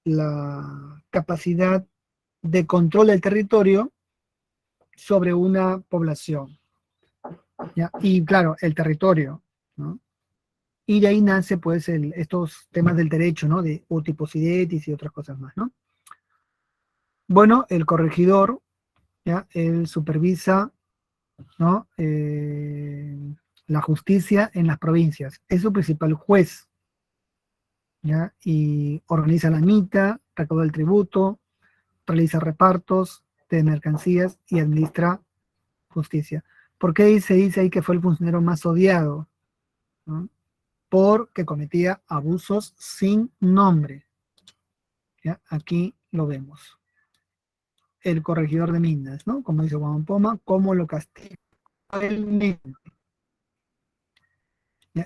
Speaker 1: la capacidad de control del territorio sobre una población, ¿ya? Y claro, el territorio, ¿no? Y de ahí nace pues estos temas del derecho, ¿no? De uti possidetis y otras cosas más, ¿no? Bueno, el corregidor, ¿ya? Él supervisa, ¿no? La justicia en las provincias. Es su principal juez, ¿ya? Y organiza la mitad, recauda el tributo, realiza repartos de mercancías y administra justicia. ¿Por qué se dice ahí que fue el funcionario más odiado? ¿No? Porque cometía abusos sin nombre. ¿Ya? Aquí lo vemos. El corregidor de Minas, ¿no? Como dice Juan Poma, ¿cómo lo castiga?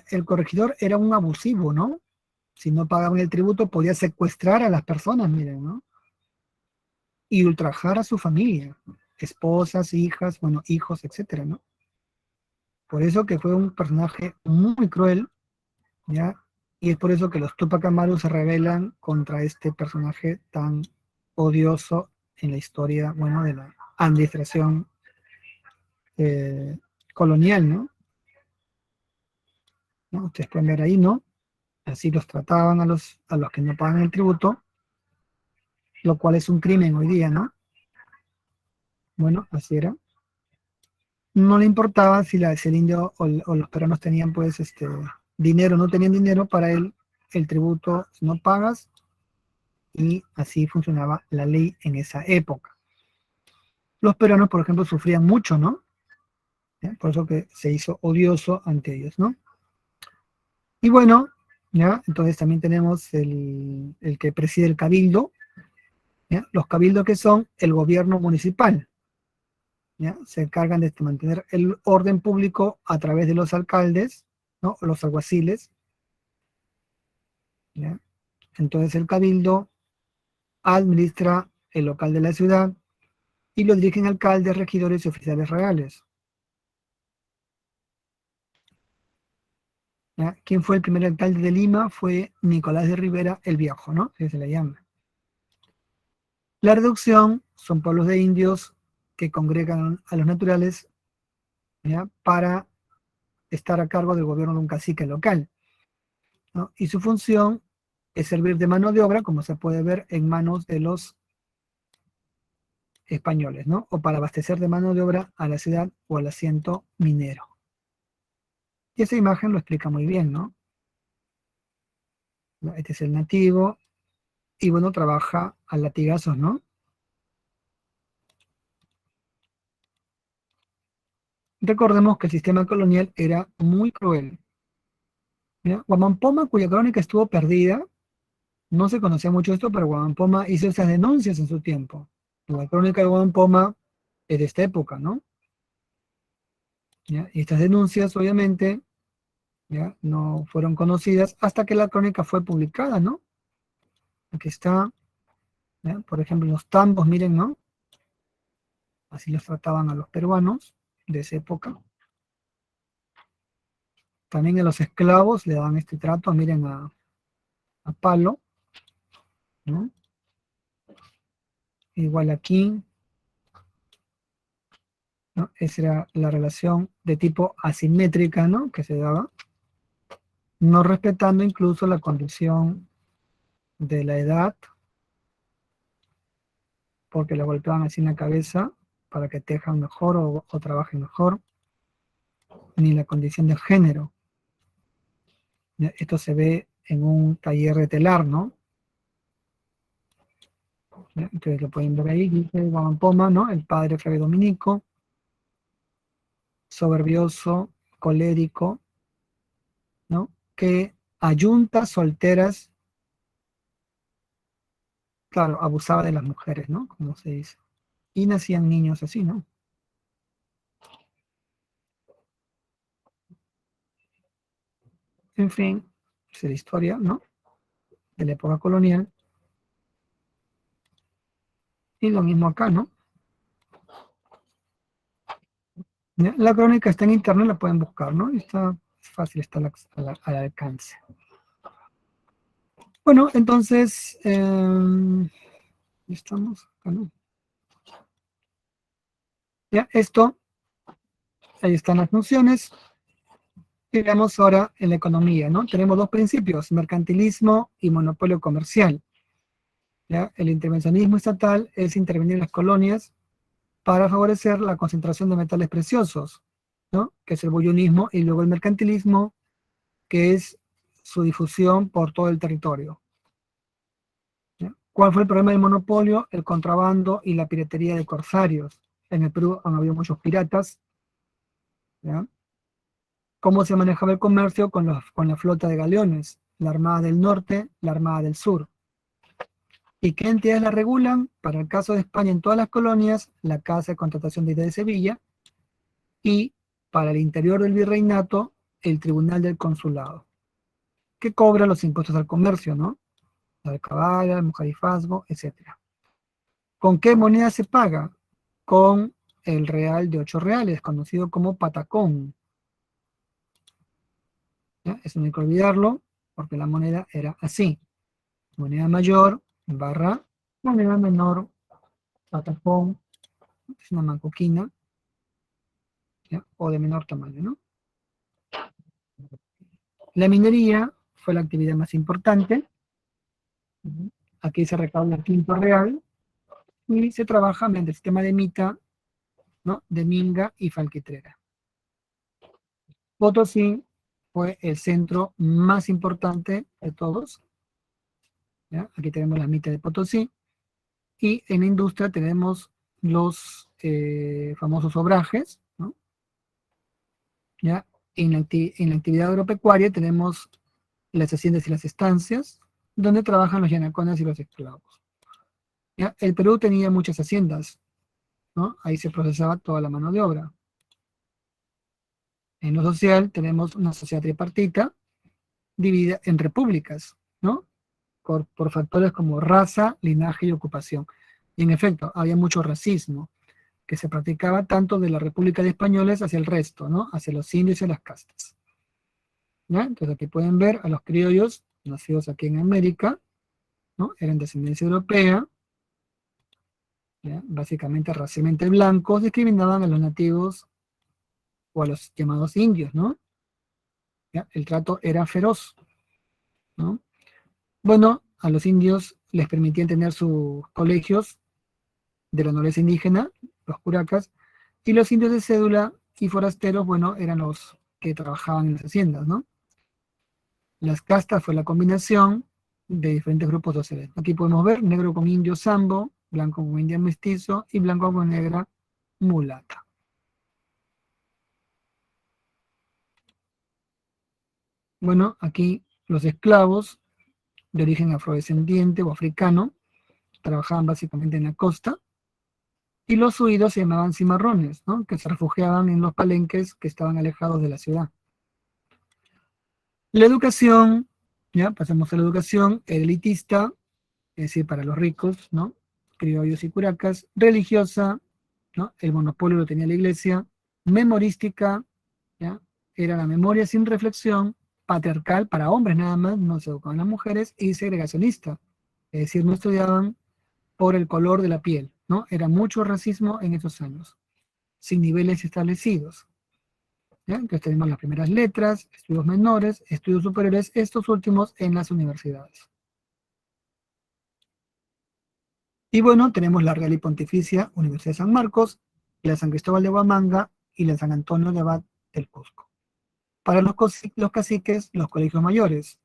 Speaker 1: El corregidor era un abusivo, ¿no? Si no pagaban el tributo, podía secuestrar a las personas, miren, ¿no? Y ultrajar a su familia, esposas, hijas, bueno, hijos, etcétera, ¿no? Por eso que fue un personaje muy cruel, ¿ya? Y es por eso que los Tupac Amaru se rebelan contra este personaje tan odioso en la historia, bueno, de la administración eh, colonial, ¿no? ¿No? Ustedes pueden ver ahí, ¿no? Así los trataban a los que no pagan el tributo, lo cual es un crimen hoy día, ¿no? Bueno, así era. No le importaba si el indio o los peruanos tenían, pues, dinero o no tenían dinero, para él el tributo no pagas, y así funcionaba la ley en esa época. Los peruanos, por ejemplo, sufrían mucho, ¿no? ¿Ya? Por eso que se hizo odioso ante ellos, ¿no? Y bueno, ¿ya? Entonces también tenemos el que preside el cabildo, ¿ya? Los cabildos, que son el gobierno municipal, ¿ya? Se encargan de mantener el orden público a través de los alcaldes, ¿no? Los alguaciles, ¿ya? Entonces el cabildo administra el local de la ciudad y lo dirigen alcaldes, regidores y oficiales reales. ¿Ya? ¿Quién fue el primer alcalde de Lima? Fue Nicolás de Rivera el Viejo, ¿no? Así se le llama. La reducción son pueblos de indios que congregan a los naturales, ¿ya? Para estar a cargo del gobierno de un cacique local, ¿no? Y su función es servir de mano de obra, como se puede ver, en manos de los españoles, ¿no? O para abastecer de mano de obra a la ciudad o al asiento minero. Y esa imagen lo explica muy bien, ¿no? ¿no? Este es el nativo, y bueno, trabaja a latigazos, ¿no? Recordemos que el sistema colonial era muy cruel. ¿Ya? Wamampoma, cuya crónica estuvo perdida, no se conocía mucho esto, pero Wamampoma hizo esas denuncias en su tiempo. La crónica de Wamampoma es de esta época, ¿no? ¿Ya? Y estas denuncias, obviamente, ¿ya? No fueron conocidas hasta que la crónica fue publicada, ¿no? Aquí está, ¿ya? Por ejemplo, los tambos, miren, ¿no? Así los trataban a los peruanos de esa época. También a los esclavos le daban este trato, miren, a Palo, ¿no? Igual aquí, ¿no? Esa era la relación de tipo asimétrica, ¿no? Que se daba, no respetando incluso la condición de la edad, porque le golpeaban así en la cabeza para que tejan mejor o trabajen mejor, ni la condición de género. Esto se ve en un taller de telar, ¿no? Entonces lo pueden ver ahí, dice Guamampoma, ¿no? El padre Fray Dominico, soberbioso, colérico, ¿no? Que a yuntas solteras, claro, abusaba de las mujeres, ¿no? Como se dice. Y nacían niños así, ¿no? En fin, es la historia, ¿no? De la época colonial. Y lo mismo acá, ¿no? La crónica está en internet, la pueden buscar, ¿no? Está fácil, está al alcance. Bueno, entonces, estamos acá, ¿no? Ya, esto, ahí están las funciones. Y veamos ahora en la economía, ¿no? Tenemos dos principios, mercantilismo y monopolio comercial. ¿Ya? El intervencionismo estatal es intervenir en las colonias para favorecer la concentración de metales preciosos, ¿no? Que es el bullonismo, y luego el mercantilismo, que es su difusión por todo el territorio. ¿Ya? ¿Cuál fue el problema del monopolio? El contrabando y la piratería de corsarios. En el Perú han habido muchos piratas. ¿Ya? ¿Cómo se manejaba el comercio con la flota de galeones? La Armada del Norte, la Armada del Sur. ¿Y qué entidades la regulan? Para el caso de España, en todas las colonias, la Casa de Contratación de Ideas de Sevilla, y para el interior del virreinato, el Tribunal del Consulado, que cobra los impuestos al comercio, ¿no? La alcabala, el mujarifazgo, etc. ¿Con qué moneda se paga? Con el real de 8 reales, conocido como patacón. ¿Ya? Eso no hay que olvidarlo, porque la moneda era así. Moneda mayor, barra, moneda menor, patacón, es una mancoquina, ¿ya? O de menor tamaño, ¿no? La minería fue la actividad más importante. Aquí se recauda el quinto real y se trabaja mediante el sistema de mita, ¿no? De minga y falquitrera. Potosí fue el centro más importante de todos. ¿Ya? Aquí tenemos la mitad de Potosí, y en la industria tenemos los famosos obrajes, ¿no? ¿Ya? En la actividad agropecuaria tenemos las haciendas y las estancias, donde trabajan los yanacones y los esclavos. ¿Ya? El Perú tenía muchas haciendas, ¿no? Ahí se procesaba toda la mano de obra. En lo social tenemos una sociedad tripartita dividida en repúblicas, ¿no? Por factores como raza, linaje y ocupación. Y en efecto, había mucho racismo que se practicaba tanto de la República de Españoles hacia el resto, ¿no? Hacia los indios y las castas. ¿Ya? Entonces aquí pueden ver a los criollos nacidos aquí en América, ¿no? Eran descendencia europea, ¿ya? Básicamente racialmente blancos, discriminaban a los nativos o a los llamados indios, ¿no? ¿Ya? El trato era feroz, ¿no? Bueno, a los indios les permitían tener sus colegios de la nobleza indígena, los curacas, y los indios de cédula y forasteros, bueno, eran los que trabajaban en las haciendas, ¿no? Las castas fue la combinación de diferentes grupos sociales. Aquí podemos ver negro con indio sambo, blanco con india mestizo y blanco con negra mulata. Bueno, aquí los esclavos de origen afrodescendiente o africano trabajaban básicamente en la costa, y los huidos se llamaban cimarrones, ¿no? Que se refugiaban en los palenques que estaban alejados de la ciudad. La educación, ya pasamos a la educación, elitista, es decir, para los ricos, ¿no? Criollos y curacas, religiosa, ¿no? El monopolio lo tenía la iglesia, memorística, ¿ya? Era la memoria sin reflexión, patriarcal para hombres nada más, no se educaban las mujeres, y segregacionista, es decir, no estudiaban por el color de la piel, ¿no? Era mucho racismo en esos años, sin niveles establecidos. ¿Ya? Entonces tenemos las primeras letras, estudios menores, estudios superiores, estos últimos en las universidades. Y bueno, tenemos la Real y Pontificia Universidad de San Marcos, la San Cristóbal de Huamanga y la San Antonio de Abad del Cusco. Para los caciques, los colegios mayores,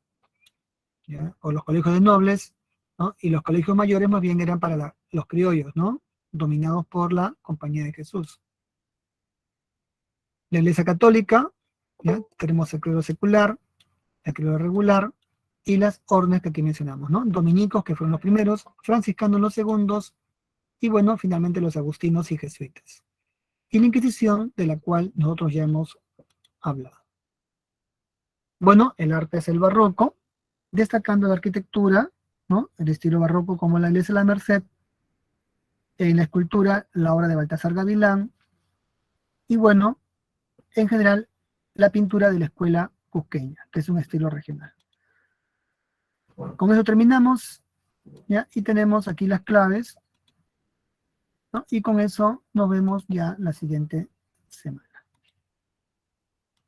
Speaker 1: ¿ya? O los colegios de nobles, ¿no? Y los colegios mayores más bien eran para los criollos, ¿no? Dominados por la Compañía de Jesús. La Iglesia Católica, ¿ya? Tenemos el clero secular, el clero regular y las órdenes que aquí mencionamos, ¿no? Dominicos, que fueron los primeros, franciscanos los segundos, y bueno, finalmente los agustinos y jesuitas. Y la Inquisición, de la cual nosotros ya hemos hablado. Bueno, el arte es el barroco, destacando la arquitectura, ¿no? El estilo barroco como la iglesia de la Merced, en la escultura, la obra de Baltasar Gavilán, y bueno, en general, la pintura de la escuela cusqueña, que es un estilo regional. Con eso terminamos, ¿ya? Y tenemos aquí las claves, ¿no? Y con eso nos vemos ya la siguiente semana.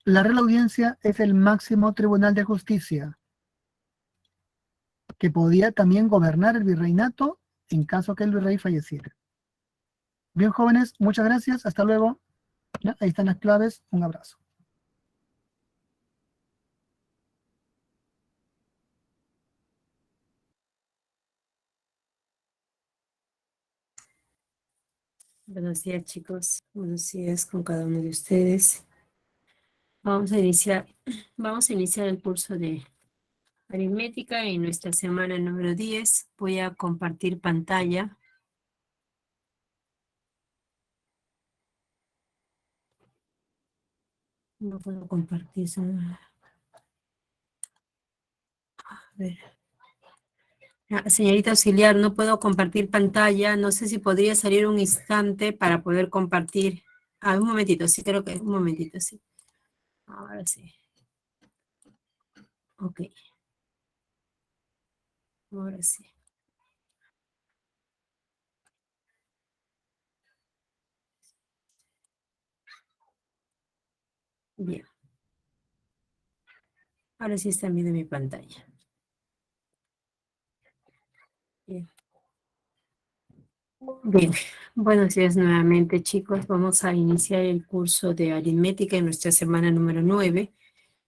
Speaker 1: La Real Audiencia es el máximo tribunal de justicia que podía también gobernar el virreinato en caso que el virrey falleciera. Bien, jóvenes, muchas gracias, hasta luego. ¿Ya? Ahí están las claves, un abrazo.
Speaker 2: Buenos días, chicos. Buenos días con cada uno de ustedes. Vamos a iniciar el curso de aritmética en nuestra semana número 10. Voy a compartir pantalla. No puedo compartir. A ver. Señorita auxiliar, no puedo compartir pantalla. No sé si podría salir un instante para poder compartir. Un momentito, sí, creo que un momentito, sí. Ahora sí. Ok. Ahora sí. Bien. Ahora sí está viendo mi pantalla. Bien. Bien, buenos días nuevamente, chicos. Vamos a iniciar el curso de aritmética en nuestra semana número 9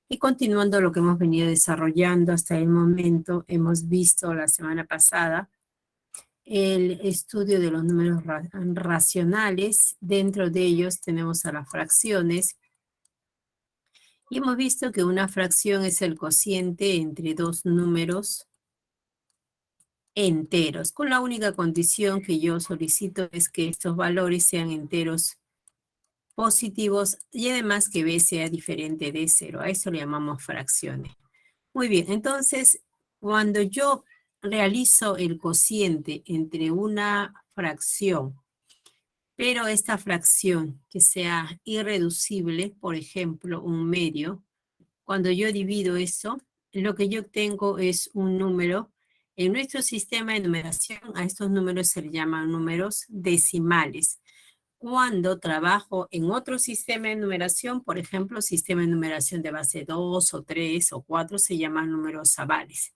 Speaker 2: y continuando lo que hemos venido desarrollando hasta el momento, hemos visto la semana pasada el estudio de los números racionales. Dentro de ellos tenemos a las fracciones y hemos visto que una fracción es el cociente entre dos números enteros, con la única condición que yo solicito es que estos valores sean enteros positivos y además que b sea diferente de 0. A eso le llamamos fracciones. Muy bien, entonces cuando yo realizo el cociente entre una fracción, pero esta fracción que sea irreducible, por ejemplo, un medio, cuando yo divido eso, lo que yo obtengo es un número. En nuestro sistema de numeración, a estos números se les llaman números decimales. Cuando trabajo en otro sistema de numeración, por ejemplo, sistema de numeración de base 2 o 3 o 4, se llaman números avales.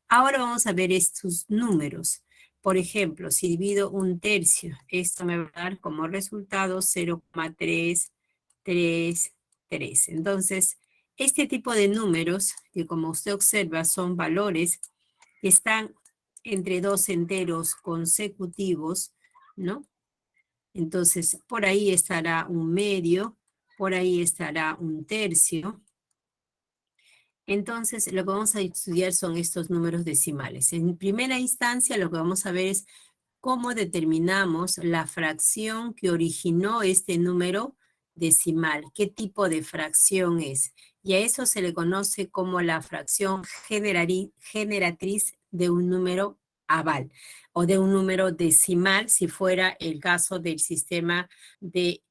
Speaker 2: Ahora vamos a ver estos números. Por ejemplo, si divido un tercio, esto me va a dar como resultado 0,333. Entonces, este tipo de números, que como usted observa son valores que están entre dos enteros consecutivos, ¿no? Entonces, por ahí estará un medio, por ahí estará un tercio. Entonces, lo que vamos a estudiar son estos números decimales. En primera instancia, lo que vamos a ver es cómo determinamos la fracción que originó este número decimal. ¿Qué tipo de fracción es? Y a eso se le conoce como la fracción generatriz de un número aval o de un número decimal si fuera el caso del sistema de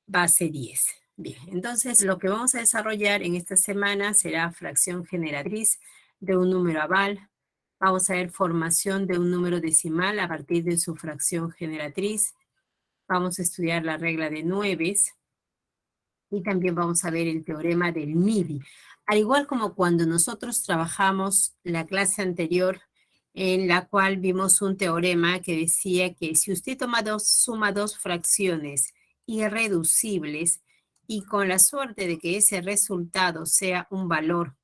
Speaker 2: base 10. Bien, entonces lo que vamos a desarrollar en esta semana será fracción generatriz de un número aval. Vamos a ver formación de un número decimal a partir de su fracción generatriz. Vamos a estudiar la regla de nueves. Y también vamos a ver el teorema del MIDI. Al igual como cuando nosotros trabajamos la clase anterior, en la cual vimos un teorema que decía que si usted suma dos fracciones irreducibles y con la suerte de que ese resultado sea un valor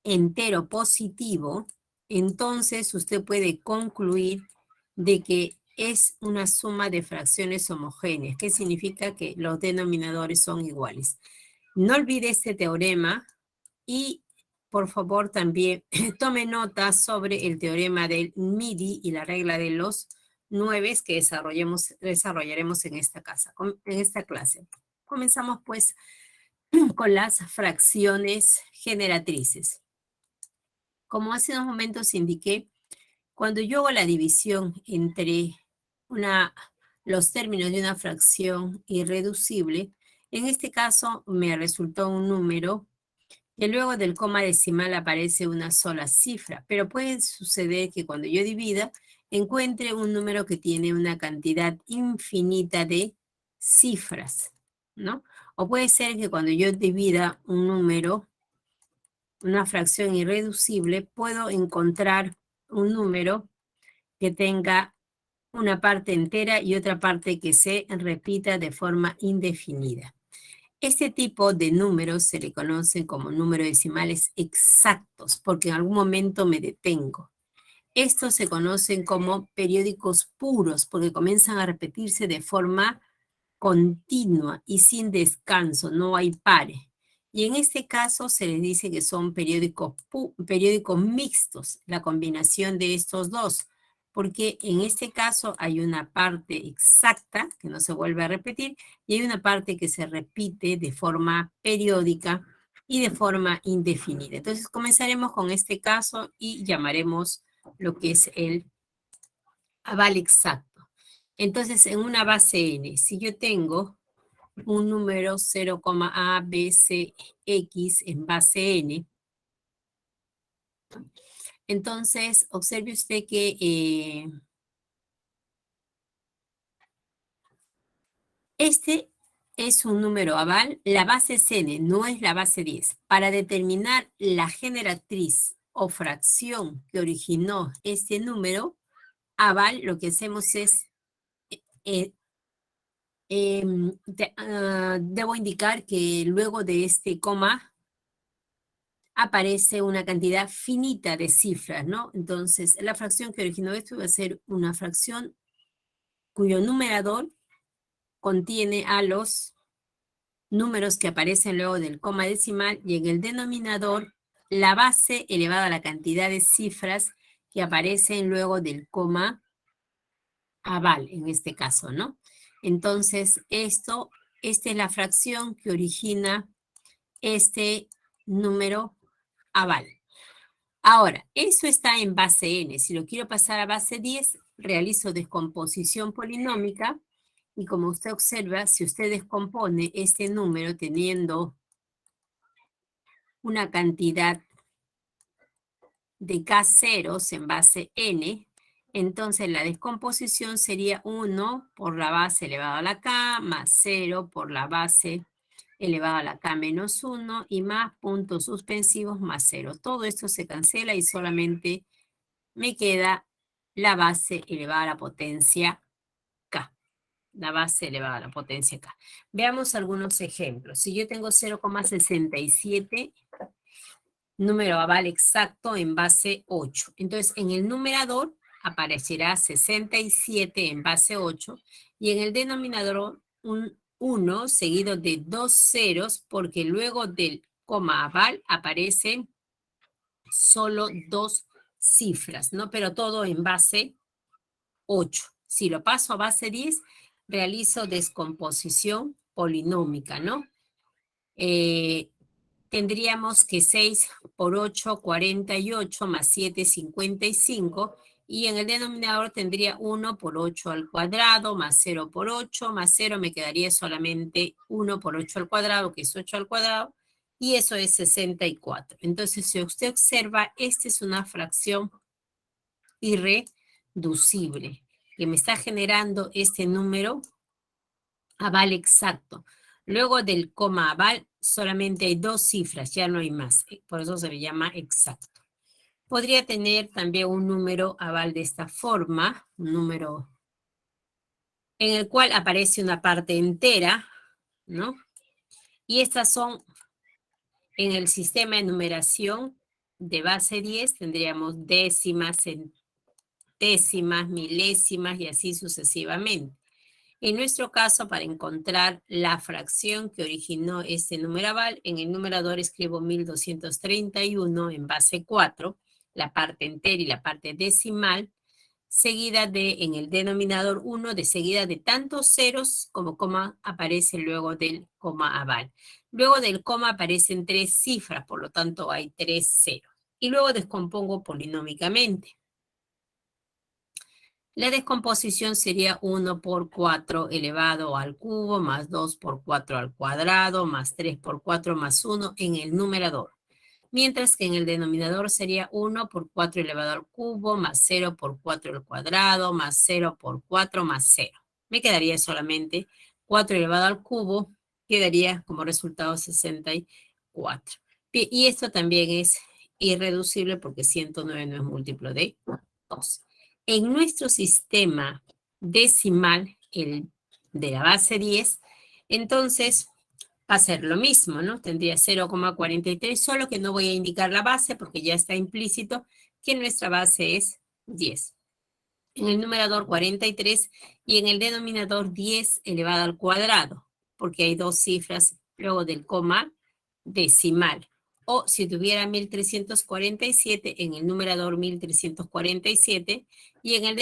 Speaker 2: entero positivo, entonces usted puede concluir de que es una suma de fracciones homogéneas, que significa que los denominadores son iguales. No olvide este teorema y por favor también tome nota sobre el teorema del MIDI y la regla de los nueves que desarrollaremos en esta clase. Comenzamos pues con las fracciones generatrices. Como hace unos momentos indiqué, cuando yo hago la división entre los términos de una fracción irreducible, en este caso me resultó un número que luego del coma decimal aparece una sola cifra, pero puede suceder que cuando yo divida encuentre un número que tiene una cantidad infinita de cifras, ¿no? O puede ser que cuando yo divida un número, una fracción irreducible, puedo encontrar un número que tenga una parte entera y otra parte que se repita de forma indefinida. Este tipo de números se le conocen como números decimales exactos, porque en algún momento me detengo. Estos se conocen como periódicos puros, porque comienzan a repetirse de forma continua y sin descanso, no hay pare. Y en este caso se les dice que son periódicos mixtos, la combinación de estos dos, porque en este caso hay una parte exacta que no se vuelve a repetir y hay una parte que se repite de forma periódica y de forma indefinida. Entonces comenzaremos con este caso y llamaremos lo que es el aval exacto. Entonces, en una base n, si yo tengo un número 0,a, b, c, x en base n, entonces observe usted que este es un número aval, la base es n, no es la base 10. Para determinar la generatriz o fracción que originó este número aval, lo que hacemos es debo indicar que luego de este coma aparece una cantidad finita de cifras, ¿no? Entonces, la fracción que originó esto va a ser una fracción cuyo numerador contiene a los números que aparecen luego del coma decimal y en el denominador la base elevada a la cantidad de cifras que aparecen luego del coma aval, en este caso, ¿no? Entonces, esta es la fracción que origina este número aval. Ahora, eso está en base n. Si lo quiero pasar a base 10, realizo descomposición polinómica y como usted observa, si usted descompone este número teniendo una cantidad de k ceros en base n, entonces la descomposición sería 1 por la base elevada a la k más 0 por la base elevado a la k menos 1 y más puntos suspensivos más 0. Todo esto se cancela y solamente me queda la base elevada a la potencia k. La base elevada a la potencia k. Veamos algunos ejemplos. Si yo tengo 0,67 número aval exacto en base 8. Entonces, en el numerador aparecerá 67 en base 8 y en el denominador un 1 seguido de 2 ceros porque luego del coma aval aparecen solo 2 cifras, ¿no? Pero todo en base 8. Si lo paso a base 10, realizo descomposición polinómica, ¿no? Tendríamos que 6 por 8, 48, más 7, 55. Y en el denominador tendría 1 por 8 al cuadrado, más 0 por 8, más 0 me quedaría solamente 1 por 8 al cuadrado, que es 8 al cuadrado, y eso es 64. Entonces, si usted observa, esta es una fracción irreducible, que me está generando este número aval exacto. Luego del coma aval solamente hay 2 cifras, ya no hay más. Por eso se le llama exacto. Podría tener también un número aval de esta forma, un número en el cual aparece una parte entera, ¿no? Y estas son, en el sistema de numeración de base 10, tendríamos décimas, centésimas, milésimas y así sucesivamente. En nuestro caso, para encontrar la fracción que originó este número aval, en el numerador escribo 1231 en base 4, la parte entera y la parte decimal, seguida de, en el denominador 1, de seguida de tantos ceros como coma aparece luego del coma aval. Luego del coma aparecen 3 cifras, por lo tanto hay 3 ceros. Y luego descompongo polinómicamente. La descomposición sería 1 por 4 elevado al cubo, más 2 por 4 al cuadrado, más 3 por 4 más 1 en el numerador. Mientras que en el denominador sería 1 por 4 elevado al cubo, más 0 por 4 al cuadrado, más 0 por 4 más 0. Me quedaría solamente 4 elevado al cubo, quedaría como resultado 64. Y esto también es irreducible porque 109 no es múltiplo de 2. En nuestro sistema decimal, el de la base 10, entonces va a ser lo mismo, ¿no? Tendría 0,43, solo que no voy a indicar la base porque ya está implícito que nuestra base es 10. En el numerador 43 y en el denominador 10 elevado al cuadrado, porque hay 2 cifras luego del coma decimal. O si tuviera 1347, en el numerador 1347 y en el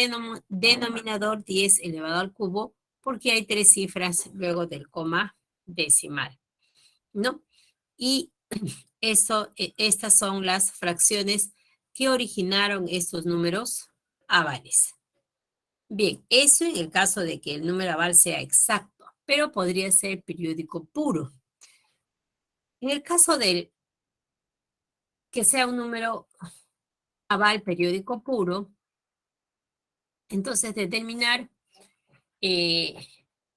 Speaker 2: denominador 10 elevado al cubo, porque hay 3 cifras luego del coma decimal, ¿no? Y estas son las fracciones que originaron estos números avales. Bien, eso en el caso de que el número aval sea exacto, pero podría ser periódico puro. En el caso de que sea un número aval periódico puro, entonces determinar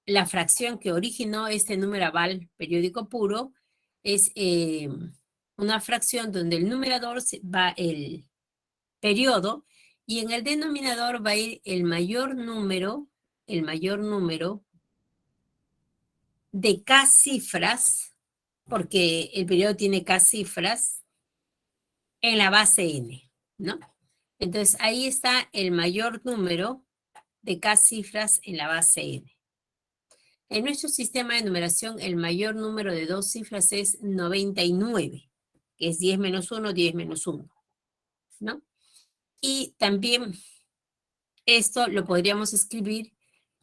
Speaker 2: la fracción que originó este número aval periódico puro es una fracción donde el numerador va el periodo y en el denominador va a ir el mayor número de K cifras, porque el periodo tiene K cifras, en la base n, ¿no? Entonces ahí está el mayor número de K cifras en la base n. En nuestro sistema de numeración, el mayor número de 2 cifras es 99, que es 10 menos 1, 10 menos 1, ¿no? Y también esto lo podríamos escribir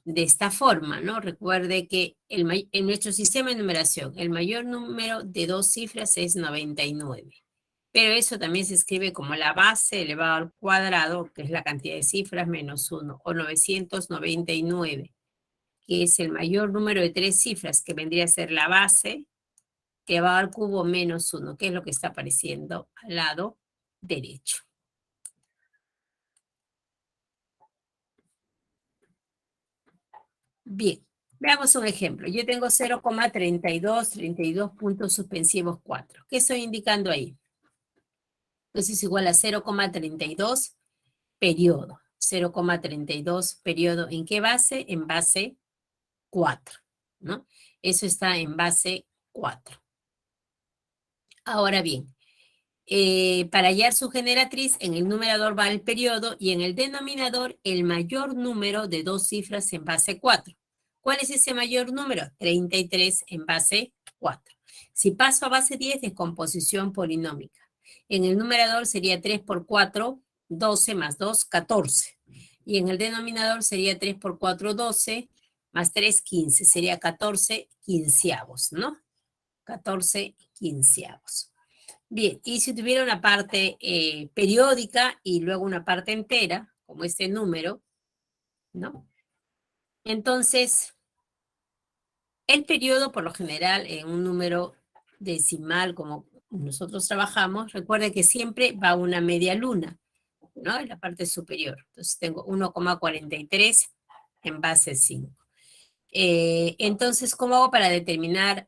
Speaker 2: de esta forma, ¿no? Recuerde que en nuestro sistema de numeración, el mayor número de 2 cifras es 99. Pero eso también se escribe como la base elevado al cuadrado, que es la cantidad de cifras menos 1, o 999, que es el mayor número de 3 cifras, que vendría a ser la base elevado al cubo menos 1, que es lo que está apareciendo al lado derecho. Bien, veamos un ejemplo. Yo tengo 0,32, puntos suspensivos 4. ¿Qué estoy indicando ahí? Entonces es igual a 0,32 periodo. 0,32 periodo. ¿En qué base? En base 4, ¿no? Eso está en base 4. Ahora bien, Para hallar su generatriz, en el numerador va el periodo y en el denominador el mayor número de dos cifras en base 4. ¿Cuál es ese mayor número? 33 en base 4. Si paso a base 10, descomposición polinómica. En el numerador sería 3 por 4, 12 más 2, 14. Y en el denominador sería 3 por 4, 12, más 3, 15. Sería 14 quinceavos, ¿no? 14 quinceavos. Bien, y si tuviera una parte periódica y luego una parte entera, como este número, ¿no? Entonces, el periodo, por lo general, en un número decimal, como nosotros trabajamos, recuerde que siempre va una media luna, ¿no? En la parte superior. Entonces, tengo 1,43 en base 5. Entonces, ¿cómo hago para determinar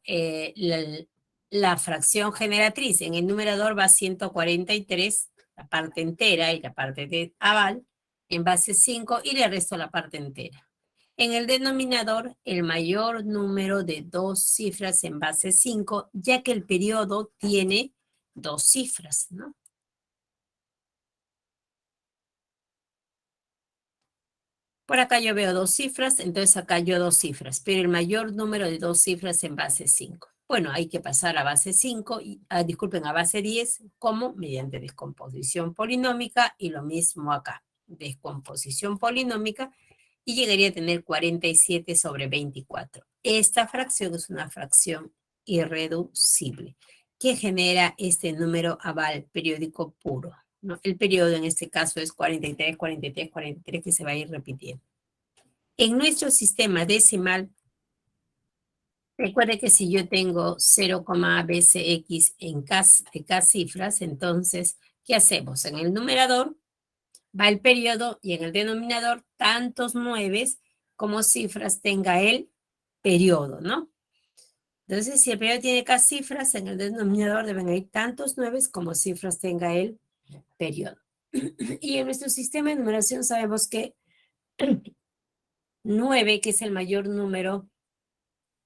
Speaker 2: la fracción generatriz? En el numerador va 143, la parte entera y la parte de aval, en base 5, y le resto la parte entera. En el denominador, el mayor número de dos cifras en base 5, ya que el periodo tiene dos cifras, ¿no? Por acá yo veo dos cifras, entonces acá yo dos cifras, pero el mayor número de dos cifras en base 5. Bueno, hay que pasar a base 5, disculpen, a base 10, como mediante descomposición polinómica, y lo mismo acá, descomposición polinómica, y llegaría a tener 47 sobre 24. Esta fracción es una fracción irreducible, que genera este número aval periódico puro, ¿no? El periodo en este caso es 43, 43, 43, que se va a ir repitiendo. En nuestro sistema decimal, recuerde que si yo tengo 0, BCX en K cifras, entonces, ¿qué hacemos? En el numerador va el periodo y en el denominador tantos 9 como cifras tenga el periodo, ¿no? Entonces, si el periodo tiene K cifras, en el denominador deben ir tantos 9 como cifras tenga el periodo. Y en nuestro sistema de numeración sabemos que 9, que es el mayor número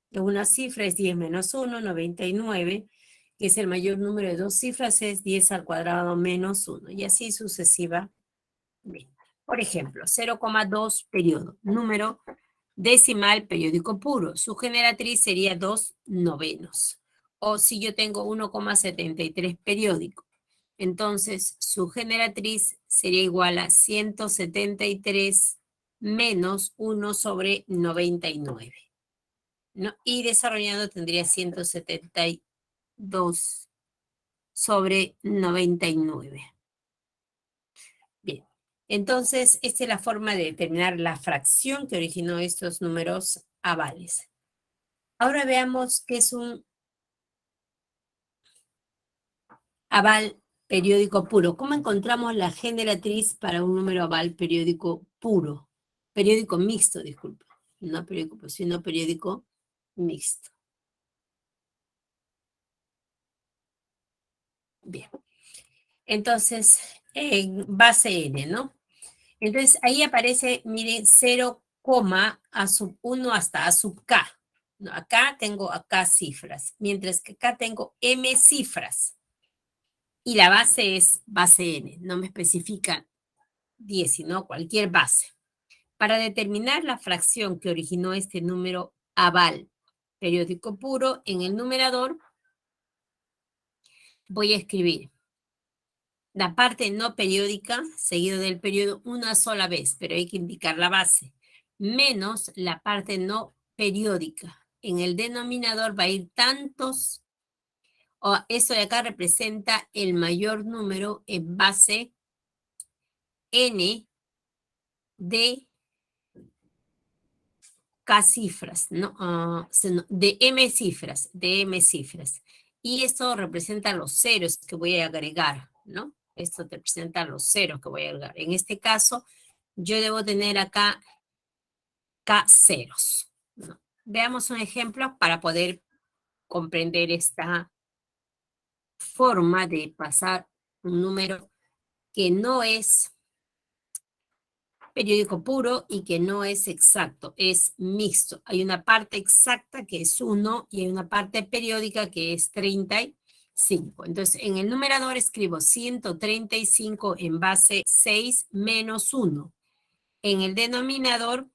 Speaker 2: de una cifra, es 10 menos 1, 99, que es el mayor número de dos cifras, es 10 al cuadrado menos 1, y así sucesivamente. Por ejemplo, 0,2 periodo, número decimal periódico puro. Su generatriz sería 2 novenos. O si yo tengo 1,73 periódico, entonces su generatriz sería igual a 173 menos 1 sobre 99. ¿No? Y desarrollando tendría 172 sobre 99. Bien, entonces esta es la forma de determinar la fracción que originó estos números avales. Ahora veamos qué es un aval periódico puro. ¿Cómo encontramos la generatriz para un número aval periódico puro? Periódico mixto, disculpe. No periódico, sino periódico mixto. Bien. Entonces, en base n, ¿no? Entonces, ahí aparece, miren, 0, a sub 1 hasta a sub k. No, acá tengo acá cifras, mientras que acá tengo m cifras. Y la base es base n, no me especifica 10, sino cualquier base. Para determinar la fracción que originó este número aval periódico puro, en el numerador voy a escribir la parte no periódica, seguido del periodo una sola vez, pero hay que indicar la base, menos la parte no periódica. En el denominador va a ir tantos, o eso de acá representa el mayor número en base n de K cifras, ¿no? De m cifras. Y esto representa los ceros que voy a agregar, ¿no? Esto representa los ceros que voy a agregar. En este caso, yo debo tener acá K ceros, ¿no? Veamos un ejemplo para poder comprender esta forma de pasar un número que no es periódico puro y que no es exacto, es mixto. Hay una parte exacta que es 1 y hay una parte periódica que es 33. 5. Entonces, en el numerador escribo 135 en base 6 menos 1. En el denominador,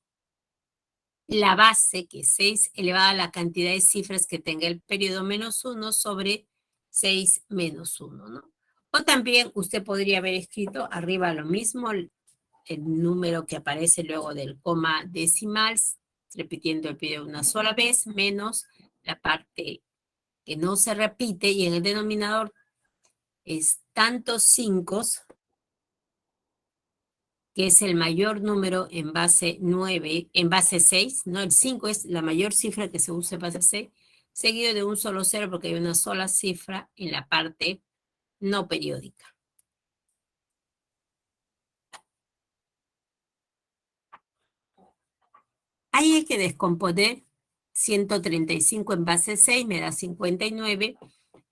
Speaker 2: la base, que es 6, elevada a la cantidad de cifras que tenga el periodo menos 1 sobre 6 menos 1, ¿no? O también usted podría haber escrito arriba lo mismo, el número que aparece luego del coma decimal, repitiendo el periodo una sola vez, menos la parte que no se repite, y en el denominador es tantos 5, que es el mayor número en base 9, en base 6, ¿no? El 5 es la mayor cifra que se usa en base 6, seguido de un solo cero porque hay una sola cifra en la parte no periódica. Ahí hay que descomponer 135 en base 6, me da 59,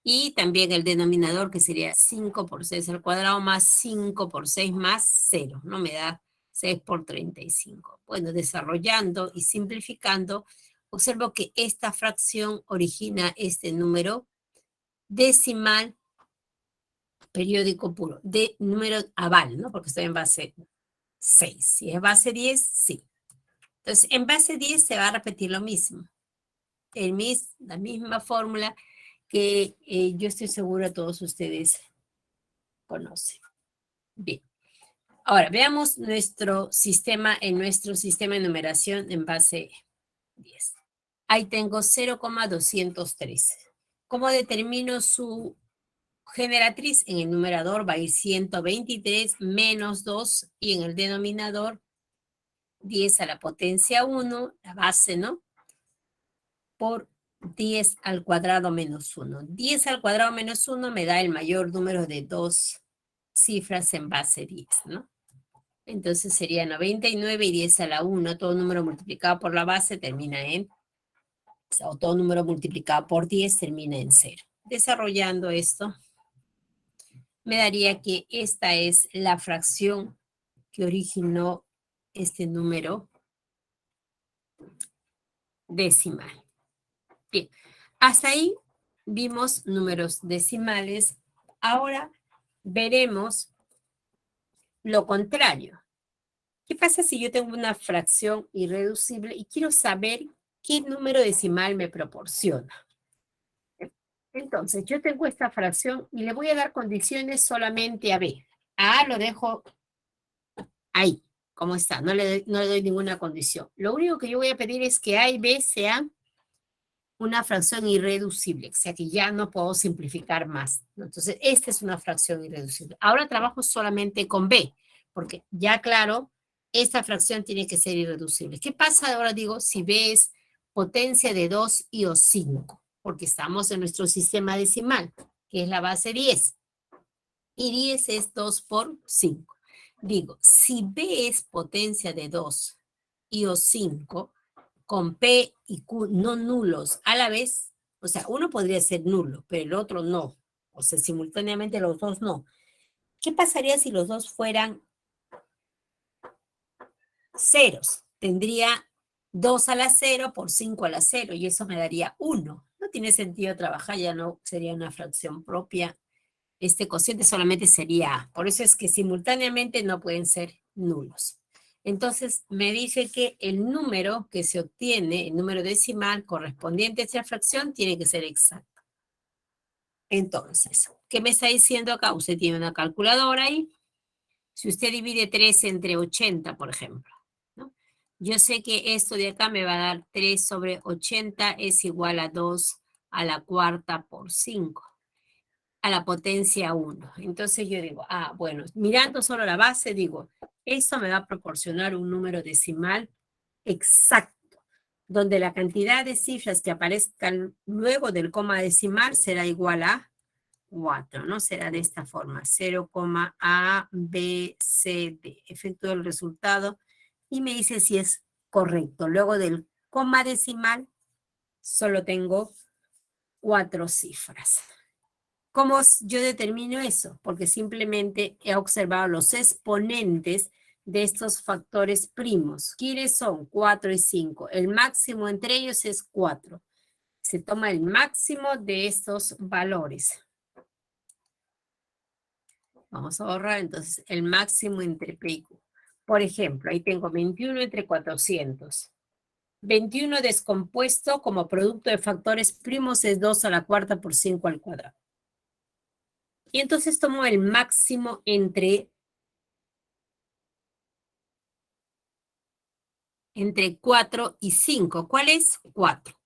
Speaker 2: y también el denominador, que sería 5 por 6 al cuadrado más 5 por 6 más 0, ¿no? Me da 6 por 35. Bueno, desarrollando y simplificando, observo que esta fracción origina este número decimal periódico puro, de número aval, ¿no? Porque estoy en base 6. Si es base 10, sí. Entonces, en base 10 se va a repetir lo mismo. La misma fórmula que yo estoy segura todos ustedes conocen. Bien. Ahora, veamos nuestro sistema de numeración en base 10. Ahí tengo 0,213. ¿Cómo determino su generatriz? En el numerador va a ir 123 menos 2, y en el denominador 10 a la potencia 1, la base, ¿no? Por 10 al cuadrado menos 1. 10 al cuadrado menos 1 me da el mayor número de dos cifras en base 10, ¿no? Entonces sería 99 y 10 a la 1. Todo número multiplicado por la base termina en, o todo número multiplicado por 10 termina en 0. Desarrollando esto, me daría que esta es la fracción que originó este número decimal. Bien, hasta ahí vimos números decimales. Ahora veremos lo contrario. ¿Qué pasa si yo tengo una fracción irreducible y quiero saber qué número decimal me proporciona? Entonces, yo tengo esta fracción y le voy a dar condiciones solamente a B. A lo dejo ahí, como está, no le doy ninguna condición. Lo único que yo voy a pedir es que A y B sean una fracción irreducible, o sea que ya no puedo simplificar más, ¿no? Entonces, esta es una fracción irreducible. Ahora trabajo solamente con B, porque ya claro, esta fracción tiene que ser irreducible. ¿Qué pasa ahora, digo, si B es potencia de 2 y o 5? Porque estamos en nuestro sistema decimal, que es la base 10. Y 10 es 2 por 5. Digo, si B es potencia de 2 y o 5, con P y Q no nulos a la vez, o sea, uno podría ser nulo, pero el otro no. O sea, simultáneamente los dos no. ¿Qué pasaría si los dos fueran ceros? Tendría 2 a la 0 por 5 a la 0 y eso me daría 1. No tiene sentido trabajar, ya no sería una fracción propia. Este cociente solamente sería A. Por eso es que simultáneamente no pueden ser nulos. Entonces, me dice que el número que se obtiene, el número decimal correspondiente a esta fracción, tiene que ser exacto. Entonces, ¿qué me está diciendo acá? Usted tiene una calculadora ahí. Si usted divide 3 entre 80, por ejemplo, ¿no? Yo sé que esto de acá me va a dar 3 sobre 80 es igual a 2 a la cuarta por 5. A la potencia 1. Entonces yo digo, bueno, mirando solo la base, digo, esto me va a proporcionar un número decimal exacto, donde la cantidad de cifras que aparezcan luego del coma decimal será igual a 4, ¿no? Será de esta forma, 0, A, B, C, D. Efectúo el resultado y me dice si es correcto. Luego del coma decimal, solo tengo 4 cifras. ¿Cómo yo determino eso? Porque simplemente he observado los exponentes de estos factores primos. ¿Quiénes son? 4 y 5. El máximo entre ellos es 4. Se toma el máximo de estos valores. Vamos a borrar entonces el máximo entre P y Q. Por ejemplo, ahí tengo 21 entre 400. 21 descompuesto como producto de factores primos es 2 a la cuarta por 5 al cuadrado. Y entonces tomo el máximo entre 4 y 5. ¿Cuál es? 4.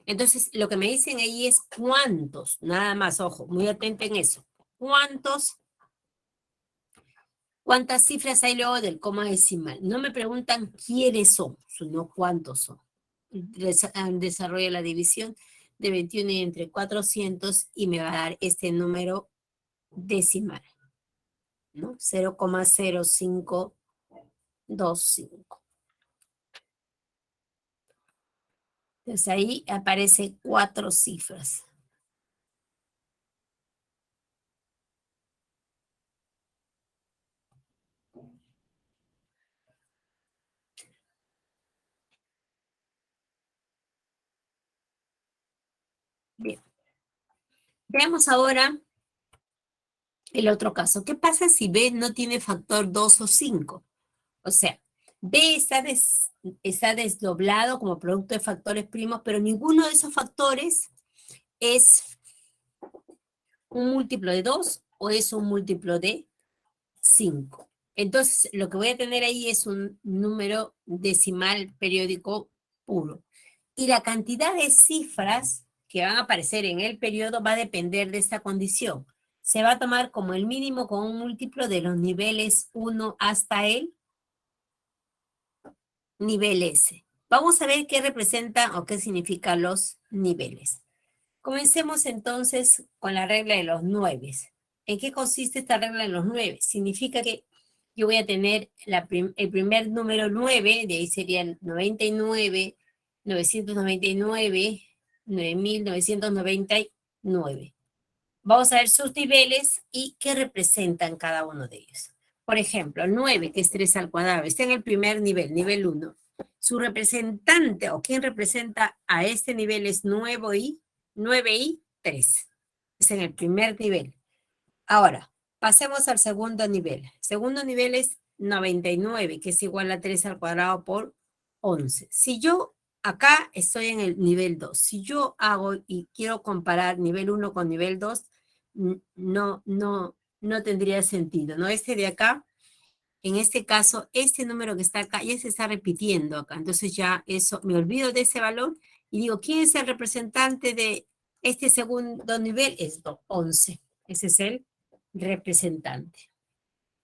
Speaker 2: Entonces, lo que me dicen ahí es cuántos, nada más, ojo, muy atento en eso. ¿Cuántas cifras hay luego del coma decimal? No me preguntan quiénes son, sino cuántos son. Desarrollo la división de 21 entre 400 y me va a dar este número decimal, ¿no? 0,0525. Entonces ahí aparece 4 cifras. Bien. Veamos ahora el otro caso. ¿Qué pasa si B no tiene factor 2 o 5? O sea, B está desdoblado como producto de factores primos, pero ninguno de esos factores es un múltiplo de 2 o es un múltiplo de 5. Entonces, lo que voy a tener ahí es un número decimal periódico puro. Y la cantidad de cifras que van a aparecer en el periodo va a depender de esta condición. Se va a tomar como el mínimo con un múltiplo de los niveles 1 hasta el nivel S. Vamos a ver qué representan o qué significan los niveles. Comencemos entonces con la regla de los 9. ¿En qué consiste esta regla de los 9? Significa que yo voy a tener el primer número 9, de ahí sería el 99, 999, 9999. Vamos a ver sus niveles y qué representan cada uno de ellos. Por ejemplo, 9, que es 3 al cuadrado, está en el primer nivel, nivel 1. Su representante o quien representa a este nivel es 9 y 3. Es en el primer nivel. Ahora, pasemos al segundo nivel. El segundo nivel es 99, que es igual a 3 al cuadrado por 11. Si yo acá estoy en el nivel 2, si yo hago y quiero comparar nivel 1 con nivel 2, no tendría sentido, ¿no? Este de acá, en este caso, este número que está acá ya se está repitiendo acá. Entonces ya eso, me olvido de ese valor y digo, ¿quién es el representante de este segundo nivel? Es 11. Ese es el representante.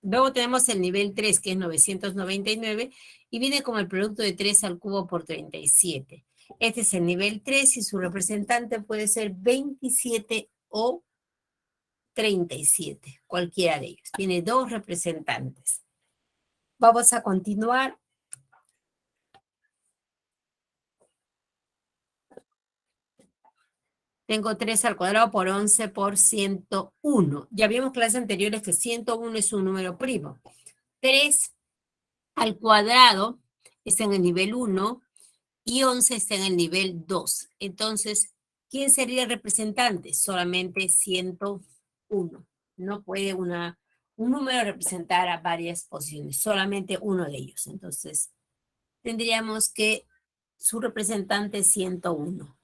Speaker 2: Luego tenemos el nivel 3, que es 999, y viene como el producto de 3 al cubo por 37. Este es el nivel 3 y su representante puede ser 27 o 37, cualquiera de ellos. Tiene dos representantes. Vamos a continuar. Tengo 3 al cuadrado por 11 por 101. Ya vimos clases anteriores que 101 es un número primo. 3 al cuadrado está en el nivel 1 y 11 está en el nivel 2. Entonces, ¿quién sería el representante? Solamente 101. No puede un número representar a varias posiciones, solamente uno de ellos. Entonces, tendríamos que su representante es 101.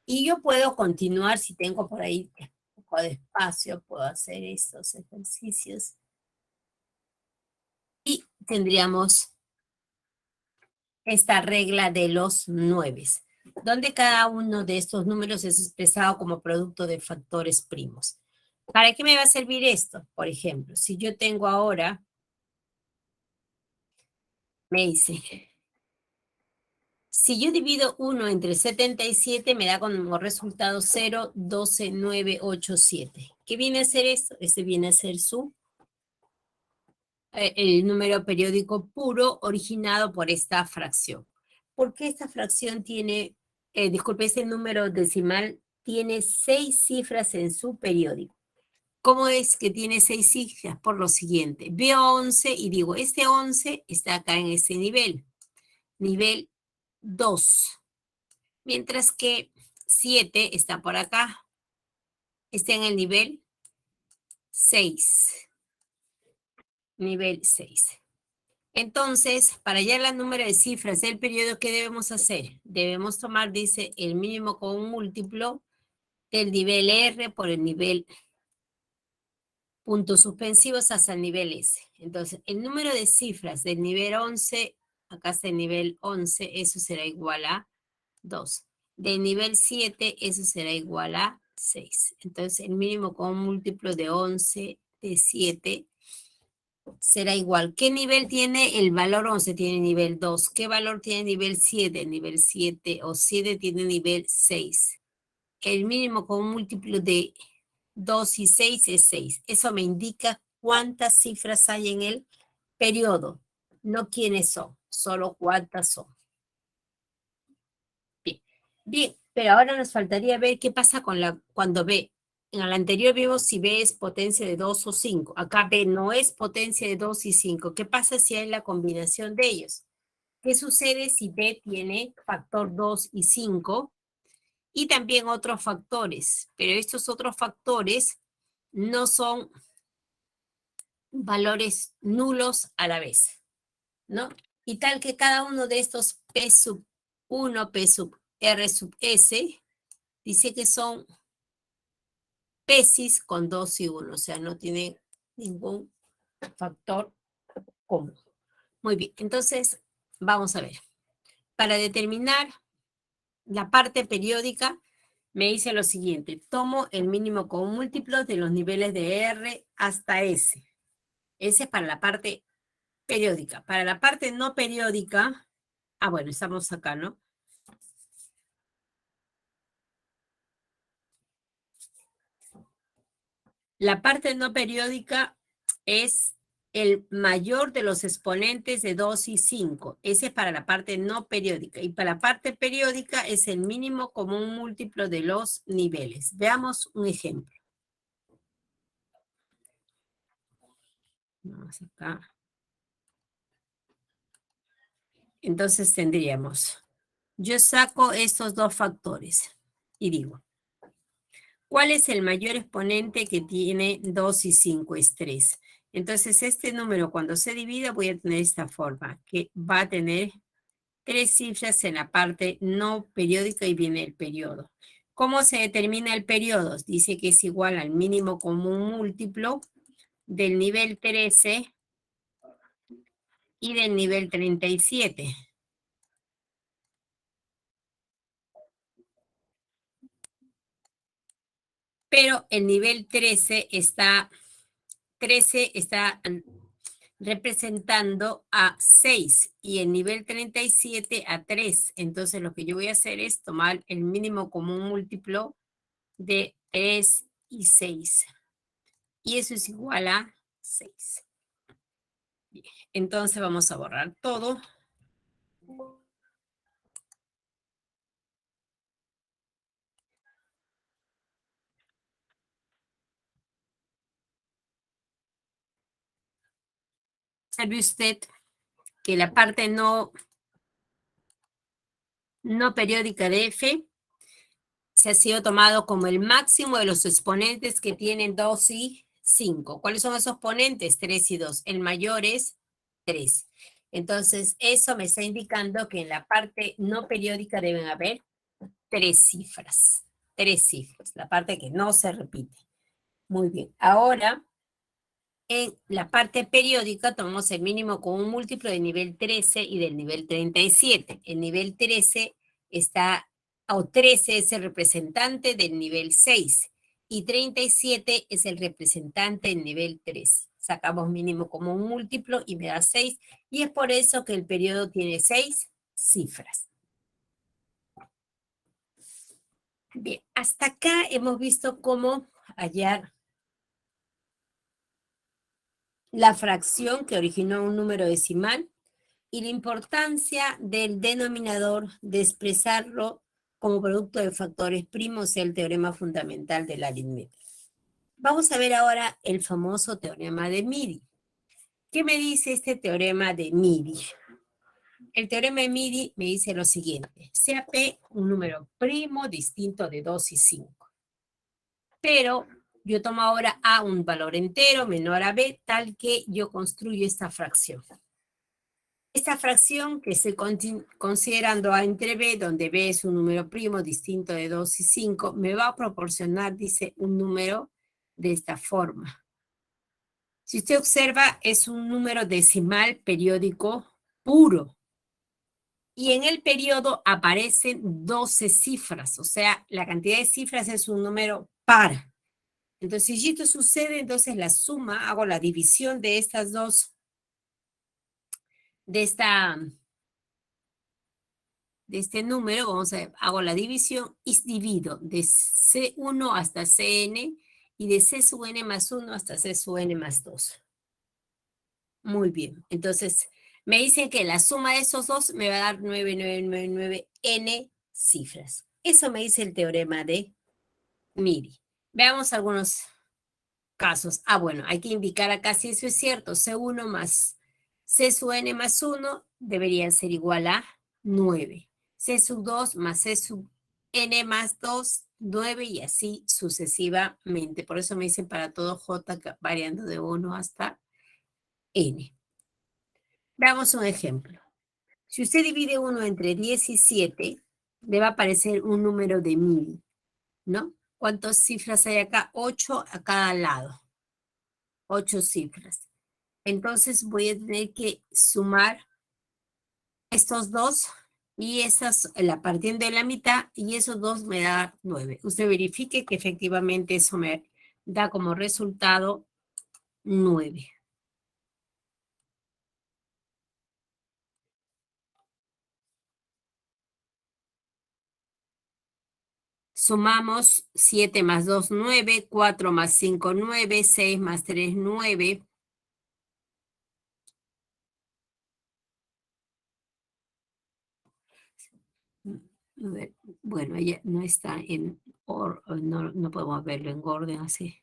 Speaker 2: Y yo puedo continuar, si tengo por ahí un poco de espacio, puedo hacer estos ejercicios. Y tendríamos esta regla de los 9, donde cada uno de estos números es expresado como producto de factores primos. ¿Para qué me va a servir esto? Por ejemplo, si yo tengo ahora, me dice, si yo divido 1 entre 77, me da como resultado 0, 12, 9, 8, 7. ¿Qué viene a ser esto? Este viene a ser el número periódico puro originado por esta fracción. ¿Por qué esta fracción tiene, disculpe, este número decimal tiene 6 cifras en su periódico? ¿Cómo es que tiene 6 cifras? Por lo siguiente, veo 11 y digo, este 11 está acá en ese nivel, nivel 2, mientras que 7 está por acá, está en el nivel 6. nivel 6. Entonces, para hallar el número de cifras del periodo, ¿qué debemos hacer? Debemos tomar, dice, el mínimo con un múltiplo del nivel R por el nivel puntos suspensivos hasta el nivel S. Entonces, el número de cifras del nivel 11, acá está el nivel 11, eso será igual a 2. Del nivel 7, eso será igual a 6. Entonces, el mínimo con un múltiplo de 11, de 7, será igual. ¿Qué nivel tiene el valor 11? Tiene nivel 2. ¿Qué valor tiene nivel 7? Nivel 7 o 7 tiene nivel 6. El mínimo con un múltiplo de 2 y 6 es 6. Eso me indica cuántas cifras hay en el periodo. No quiénes son, solo cuántas son. Bien, bien, pero ahora nos faltaría ver qué pasa con cuando B. En el anterior vimos si B es potencia de 2 o 5. Acá B no es potencia de 2 y 5. ¿Qué pasa si hay la combinación de ellos? ¿Qué sucede si B tiene factor 2 y 5? Y también otros factores, pero estos otros factores no son valores nulos a la vez, ¿no? Y tal que cada uno de estos P sub 1, P sub R sub S, dice que son PESIs con 2 y 1, o sea, no tiene ningún factor común. Muy bien, entonces vamos a ver. Para determinar la parte periódica, me dice lo siguiente. Tomo el mínimo con múltiplos de los niveles de R hasta S. Ese es para la parte periódica. Para la parte no periódica, bueno, estamos acá, ¿no? La parte no periódica es el mayor de los exponentes de 2 y 5. Ese es para la parte no periódica. Y para la parte periódica es el mínimo común múltiplo de los niveles. Veamos un ejemplo. Vamos acá. Entonces tendríamos, yo saco estos dos factores y digo, ¿cuál es el mayor exponente que tiene 2 y 5? Es 3. Entonces, este número cuando se divida voy a tener esta forma, que va a tener 3 cifras en la parte no periódica y viene el periodo. ¿Cómo se determina el periodo? Dice que es igual al mínimo común múltiplo del nivel 13 y del nivel 37. Pero el nivel 13 está representando a 6 y el nivel 37 a 3. Entonces lo que yo voy a hacer es tomar el mínimo común múltiplo de 3 y 6. Y eso es igual a 6. Bien, entonces vamos a borrar todo. Sabe usted que la parte no periódica de F se ha sido tomado como el máximo de los exponentes que tienen 2 y 5. ¿Cuáles son esos exponentes? 3 y 2. El mayor es 3. Entonces, eso me está indicando que en la parte no periódica deben haber 3 cifras. 3 cifras, la parte que no se repite. Muy bien. Ahora, en la parte periódica tomamos el mínimo con un múltiplo del nivel 13 y del nivel 37. El nivel 13 está, o 13 es el representante del nivel 6 y 37 es el representante del nivel 3. Sacamos mínimo como un múltiplo y me da 6 y es por eso que el periodo tiene 6 cifras. Bien, hasta acá hemos visto cómo hallar la fracción que originó un número decimal y la importancia del denominador de expresarlo como producto de factores primos, el teorema fundamental de la aritmética. Vamos a ver ahora el famoso teorema de Midi. ¿Qué me dice este teorema de Midi? El teorema de Midi me dice lo siguiente, sea P un número primo distinto de 2 y 5, pero Yo tomo ahora A un valor entero menor a B, tal que yo construyo esta fracción. Esta fracción que estoy considerando A entre B, donde B es un número primo distinto de 2 y 5, me va a proporcionar, dice, un número de esta forma. Si usted observa, es un número decimal periódico puro. Y en el periodo aparecen 12 cifras, o sea, la cantidad de cifras es un número par. Entonces, si esto sucede, entonces la suma, hago la división de estas dos, de este número, hago la división y divido de C1 hasta Cn y de C sub n más 1 hasta C sub n más 2. Muy bien, entonces me dicen que la suma de esos dos me va a dar 9,999 n cifras. Eso me dice el teorema de Miri. Veamos algunos casos. Bueno, hay que indicar acá si eso es cierto. C1 más C sub n más 1 debería ser igual a 9. C sub 2 más C sub n más 2, 9 y así sucesivamente. Por eso me dicen para todo J variando de 1 hasta n. Veamos un ejemplo. Si usted divide 1 entre 17, le va a aparecer un número de 1000, ¿no? ¿Cuántas cifras hay acá? 8 a cada lado. 8 cifras. Entonces voy a tener que sumar estos dos y esas, la partiendo de la mitad, y esos dos me da 9. Usted verifique que efectivamente eso me da como resultado 9. Sumamos 7 más 2, 9, 4 más 5, 9, 6 más 3, 9. Bueno, ella no está en orden, no podemos verlo en orden así.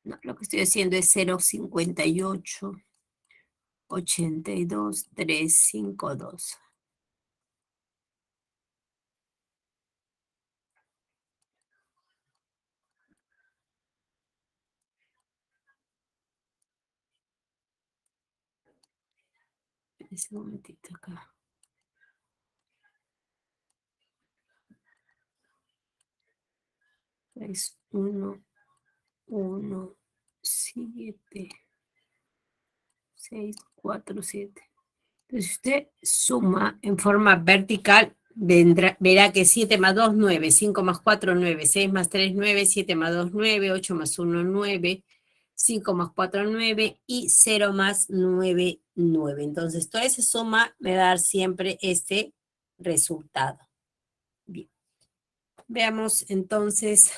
Speaker 2: No, lo que estoy haciendo es 0,58, 82, 352. Ese momentito acá. Es 1, 1, 7, 6, 4, 7. Entonces usted suma en forma vertical, verá que 7 más 2, 9, 5 más 4, 9, 6 más 3, 9, 7 más 2, 9, 8 más 1, 9, 5 más 4, 9 y 0 más 9, 9. Entonces toda esa suma me va a dar siempre este resultado. Bien. Veamos entonces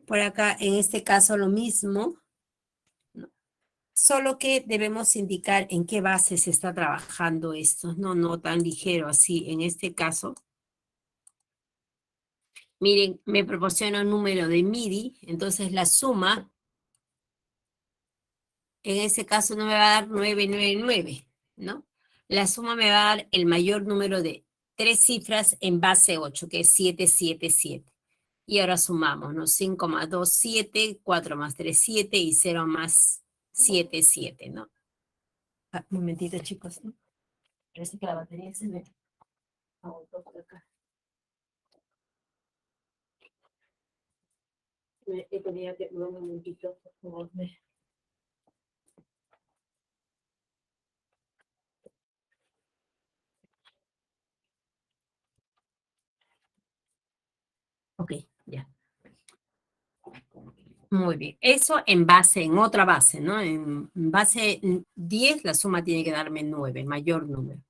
Speaker 2: por acá, en este caso lo mismo, ¿no? Solo que debemos indicar en qué base se está trabajando esto, no tan ligero así. En este caso, miren, me proporciona un número de MIDI, entonces la suma, en este caso no me va a dar 999, ¿no? La suma me va a dar el mayor número de 3 cifras en base 8, que es 777. Y ahora sumamos, ¿no? 5 más 2, 7, 4 más 3, 7 y 0 más 7, 7, ¿no? Un momentito, chicos, ¿no? Parece que la batería se me agotó por acá. Tenía que un momentito, por favor. Ok, ya. Muy bien. Eso en base, en otra base, ¿no? En base 10, la suma tiene que darme 9, mayor número.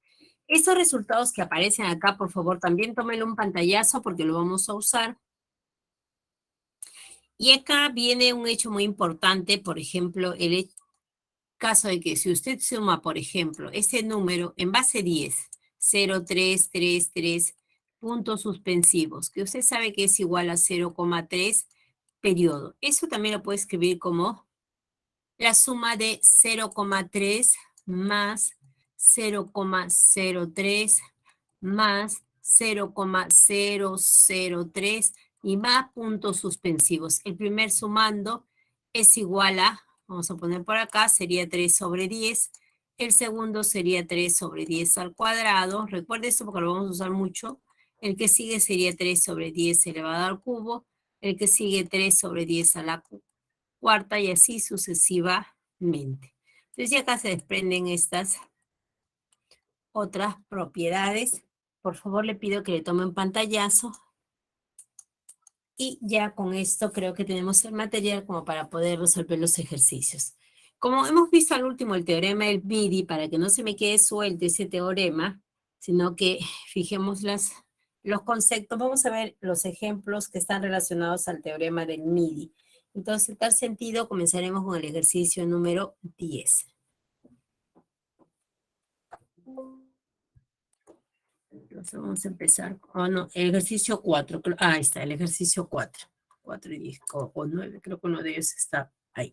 Speaker 2: Estos resultados que aparecen acá, por favor, también tómenlo un pantallazo porque lo vamos a usar. Y acá viene un hecho muy importante, por ejemplo, el caso de que si usted suma, por ejemplo, este número en base 10, 0, 3, 3, 3, puntos suspensivos, que usted sabe que es igual a 0,3 periodo. Eso también lo puede escribir como la suma de 0,3 más 0,03 más 0,003 y más puntos suspensivos. El primer sumando es igual a, vamos a poner por acá, sería 3 sobre 10. El segundo sería 3 sobre 10 al cuadrado. Recuerde esto porque lo vamos a usar mucho. El que sigue sería 3 sobre 10 elevado al cubo. El que sigue 3 sobre 10 a la cuarta y así sucesivamente. Entonces ya acá se desprenden estas otras propiedades. Por favor le pido que le tomen pantallazo. Y ya con esto creo que tenemos el material como para poder resolver los ejercicios. Como hemos visto al último el teorema del MIDI, para que no se me quede suelto ese teorema, sino que fijemos los conceptos, vamos a ver los ejemplos que están relacionados al teorema del MIDI. Entonces, en tal sentido, comenzaremos con el ejercicio número 10. Entonces vamos a empezar. No, el ejercicio 4. Ahí está, el ejercicio 4. 4 y 10, o 9, creo que uno de ellos está ahí.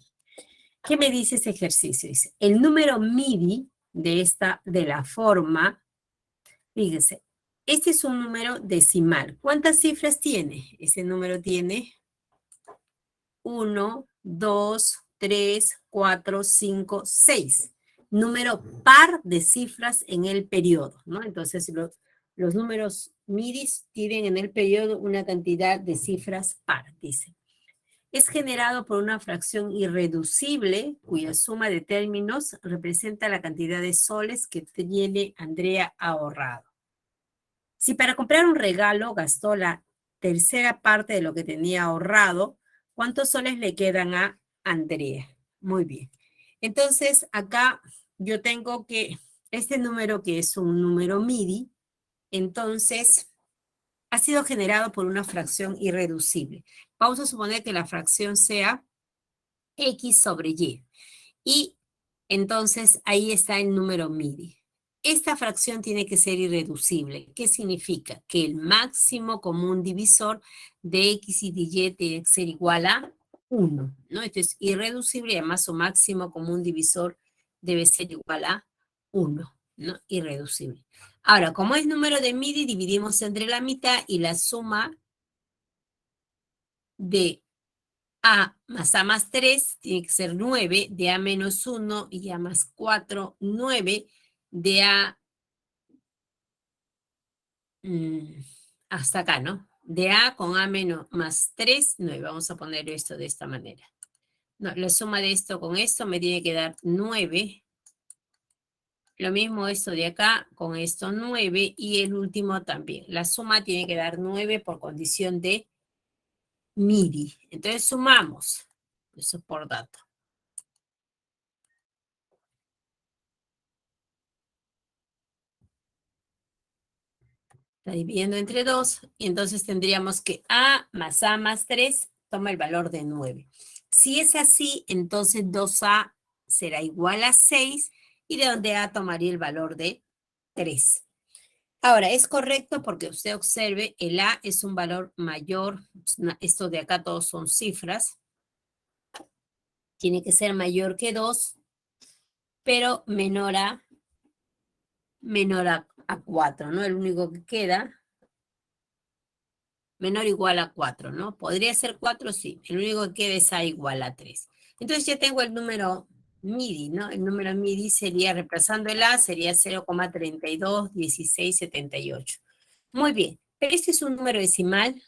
Speaker 2: ¿Qué me dice ese ejercicio? Dice, el número MIDI de la forma, fíjese, este es un número decimal. ¿Cuántas cifras tiene? Ese número tiene 1, 2, 3, 4, 5, 6. Número par de cifras en el periodo, ¿no? Entonces, los números MIDI tienen en el periodo una cantidad de cifras par, dice. Es generado por una fracción irreducible cuya suma de términos representa la cantidad de soles que tiene Andrea ahorrado. Si para comprar un regalo gastó la tercera parte de lo que tenía ahorrado, ¿cuántos soles le quedan a Andrea? Muy bien. Entonces, acá yo tengo que este número que es un número MIDI, entonces ha sido generado por una fracción irreducible. Vamos a suponer que la fracción sea X sobre Y. Y entonces ahí está el número MIDI. Esta fracción tiene que ser irreducible. ¿Qué significa? Que el máximo común divisor de X y de Y tiene que ser igual a 1, ¿no? Entonces, irreducible y además su máximo común divisor debe ser igual a 1, ¿no? Irreducible. Ahora, como es número de MIDI, dividimos entre la mitad y la suma de A más A más 3 tiene que ser 9, de A menos 1 y A más 4, 9, de A hasta acá, ¿no? De A con A menos más 3, 9. Vamos a poner esto de esta manera. No, la suma de esto con esto me tiene que dar 9. Lo mismo esto de acá con esto 9 y el último también. La suma tiene que dar 9 por condición de MIDI. Entonces sumamos. Eso es por dato. Está dividiendo entre 2 y entonces tendríamos que A más A más 3 toma el valor de 9. Si es así, entonces 2A será igual a 6 y de donde A tomaría el valor de 3. Ahora, es correcto porque usted observe, el A es un valor mayor, esto de acá todos son cifras, tiene que ser mayor que 2, pero menor a 4, ¿no? El único que queda, menor o igual a 4, ¿no? ¿Podría ser 4? Sí. El único que queda es A igual a 3. Entonces ya tengo el número MIDI, ¿no? El número MIDI sería, reemplazando el A, sería 0,321678. Muy bien. Pero este es un número decimal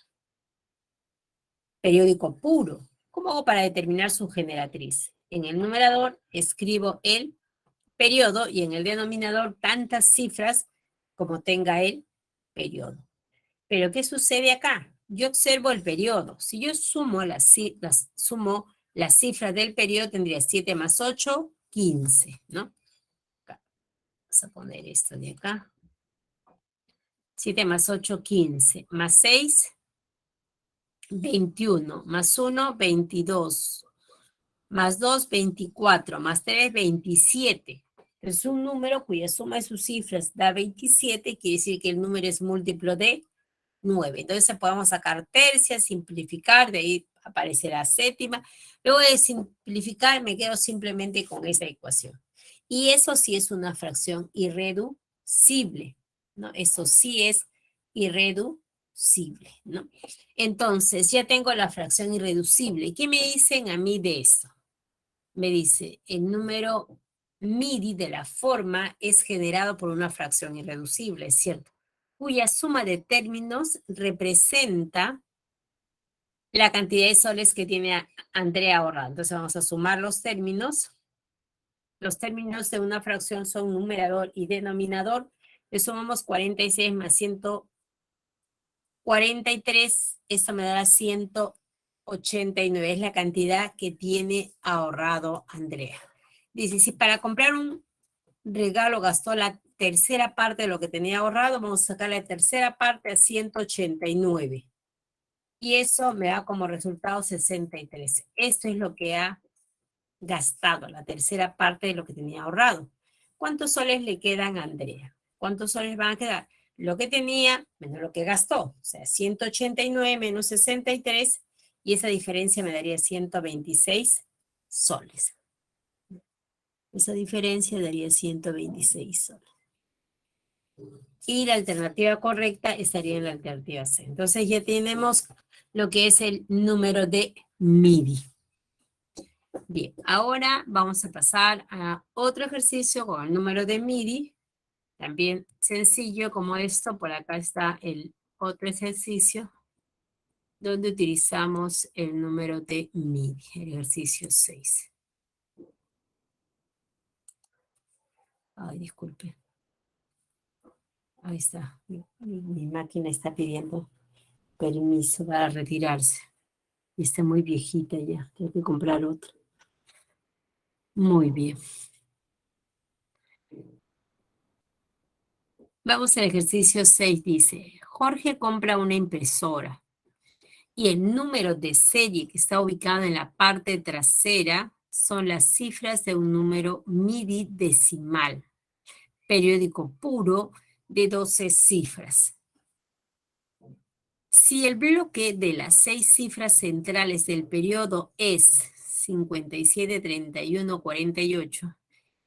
Speaker 2: periódico puro. ¿Cómo hago para determinar su generatriz? En el numerador escribo el periodo y en el denominador tantas cifras como tenga el periodo. Pero ¿qué sucede acá? Yo observo el periodo. Si yo sumo las cifras del periodo, tendría 7 más 8, 15, ¿no? Vamos a poner esto de acá. 7 más 8, 15. Más 6, 21. Más 1, 22. Más 2, 24. Más 3, 27. Es un número cuya suma de sus cifras da 27, quiere decir que el número es múltiplo de 9. Entonces podemos sacar tercias, simplificar, de ahí aparecerá séptima. Luego de simplificar me quedo simplemente con esa ecuación. Y eso sí es una fracción irreducible, ¿no? Eso sí es irreducible, ¿no? Entonces ya tengo la fracción irreducible. ¿Qué me dicen a mí de esto? Me dice, el número MIDI de la forma es generado por una fracción irreducible, es cierto, cuya suma de términos representa la cantidad de soles que tiene Andrea ahorrado. Entonces vamos a sumar los términos. Los términos de una fracción son numerador y denominador. Le sumamos 46 más 143. Esto me dará 189. Es la cantidad que tiene ahorrado Andrea. Dice, si para comprar un regalo gastó la tercera parte de lo que tenía ahorrado, vamos a sacar la tercera parte a 189. Y eso me da como resultado 63. Esto es lo que ha gastado, la tercera parte de lo que tenía ahorrado. ¿Cuántos soles le quedan a Andrea? ¿Cuántos soles van a quedar? Lo que tenía menos lo que gastó. O sea, 189 menos 63. Y esa diferencia me daría 126 soles. Esa diferencia daría 126 soles. Y la alternativa correcta estaría en la alternativa C. Entonces ya tenemos lo que es el número de MIDI. Bien, ahora vamos a pasar a otro ejercicio con el número de MIDI. También sencillo como esto. Por acá está el otro ejercicio donde utilizamos el número de MIDI, el ejercicio 6. Ay, disculpe. Ahí está. Mi máquina está pidiendo permiso para retirarse. Y está muy viejita ya. Tengo que comprar otra. Muy bien. Vamos al ejercicio 6. Dice, Jorge compra una impresora y el número de serie que está ubicado en la parte trasera son las cifras de un número MIDI decimal, periódico puro de 12 cifras. Si el bloque de las 6 cifras centrales del periodo es 57, 31, 48,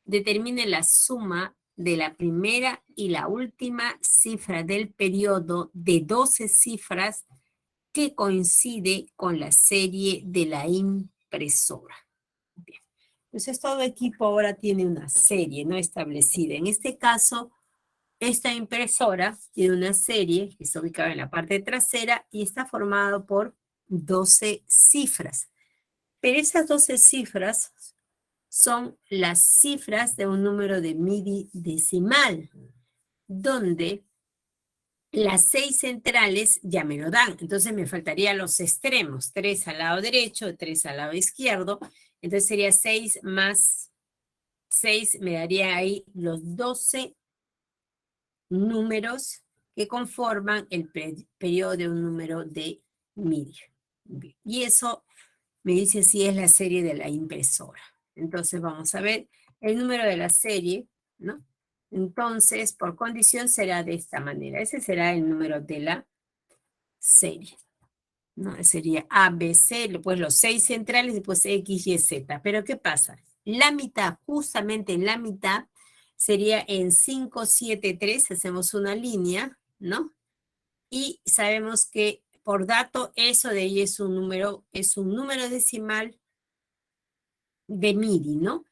Speaker 2: determine la suma de la primera y la última cifra del periodo de 12 cifras que coincide con la serie de la impresora. Bien. Entonces todo equipo ahora tiene una serie no establecida. En este caso, esta impresora tiene una serie que está ubicada en la parte trasera y está formado por 12 cifras. Pero esas 12 cifras son las cifras de un número de MIDI decimal, donde las 6 centrales ya me lo dan. Entonces me faltarían los extremos, 3 al lado derecho, 3 al lado izquierdo. Entonces sería 6 más 6, me daría ahí los 12 números que conforman el periodo de un número de MIDI. Y eso me dice si es la serie de la impresora. Entonces vamos a ver el número de la serie, ¿no? Entonces, por condición será de esta manera. Ese será el número de la serie, ¿no? Sería A, B, C, después los 6 centrales, después X, Y, Z. Pero ¿qué pasa? La mitad, justamente en la mitad, sería en 5, 7, 3, hacemos una línea, ¿no? Y sabemos que por dato eso de ahí es un número decimal de MIDI, ¿no?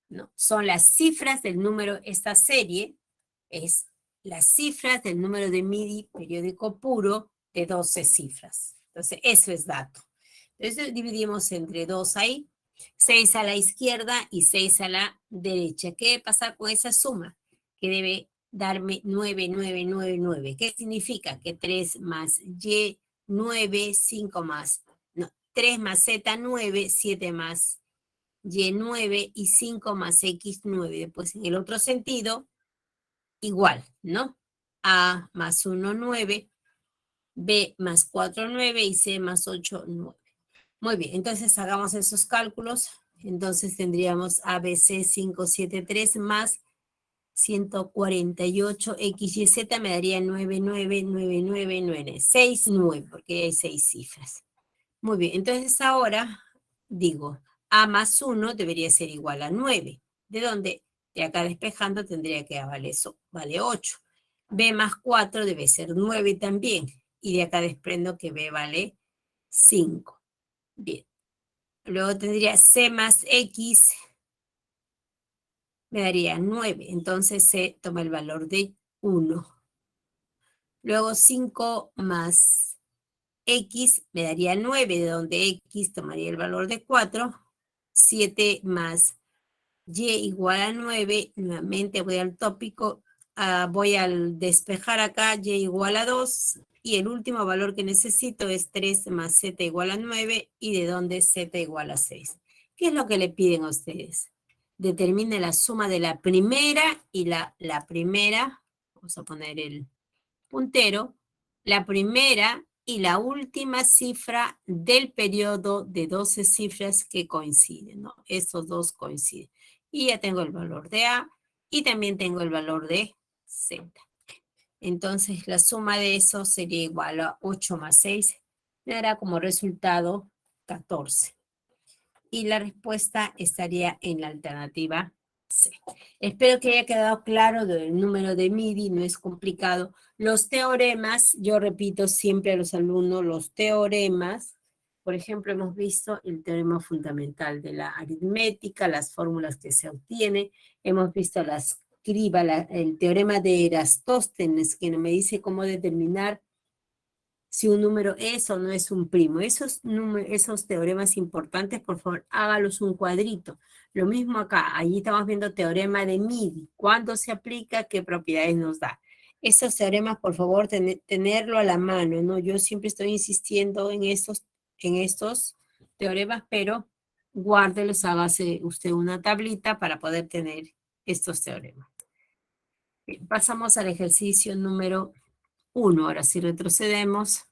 Speaker 2: ¿No? Son las cifras del número, esta serie es las cifras del número de MIDI periódico puro de 12 cifras. Entonces, eso es dato. Entonces, dividimos entre 2 ahí, 6 a la izquierda y 6 a la derecha. ¿Qué debe pasar con esa suma? Que debe darme 9, 9, 9, 9. ¿Qué significa? Que 3 más Y, 9, 5 más, no, 3 más Z, 9, 7 más Y9 y 5 más X9. Después en el otro sentido, igual, ¿no? A más 1, 9, B más 4, 9 y C más 8, 9. Muy bien, entonces hagamos esos cálculos. Entonces tendríamos ABC 573 más 148, X, Y, Z me daría 9, 9, 9, 9, 9, 6, 9, porque hay 6 cifras. Muy bien, entonces ahora digo, A más 1 debería ser igual a 9. ¿De dónde? De acá despejando tendría que vale, eso, vale 8. B más 4 debe ser 9 también. Y de acá desprendo que B vale 5. Bien. Luego tendría C más X, me daría 9. Entonces C toma el valor de 1. Luego 5 más X me daría 9, de donde X tomaría el valor de 4. 7 más Y igual a 9. Nuevamente voy al tópico. Voy al despejar acá. Y igual a 2. Y el último valor que necesito es 3 más Z igual a 9. Y de donde Z igual a 6. ¿Qué es lo que le piden a ustedes? Determine la suma de la primera y la primera. Vamos a poner el puntero, la primera y la última cifra del periodo de 12 cifras que coinciden, ¿no? Estos dos coinciden. Y ya tengo el valor de A y también tengo el valor de Z. Entonces la suma de eso sería igual a 8 más 6, me dará como resultado 14. Y la respuesta estaría en la alternativa C. Espero que haya quedado claro del número de MIDI, no es complicado. Los teoremas, yo repito siempre a los alumnos, los teoremas, por ejemplo, hemos visto el teorema fundamental de la aritmética, las fórmulas que se obtienen, hemos visto la escriba, el teorema de Erastóstenes, que me dice cómo determinar si un número es o no es un primo. Esos teoremas importantes, por favor, hágalos un cuadrito. Lo mismo acá, allí estamos viendo teorema de MIDI. ¿Cuándo se aplica? ¿Qué propiedades nos da? Esos teoremas, por favor, tenerlo a la mano, ¿no? Yo siempre estoy insistiendo en estos teoremas, pero guárdelos, hágase usted una tablita para poder tener estos teoremas. Bien, pasamos al ejercicio número 1. Ahora si retrocedemos.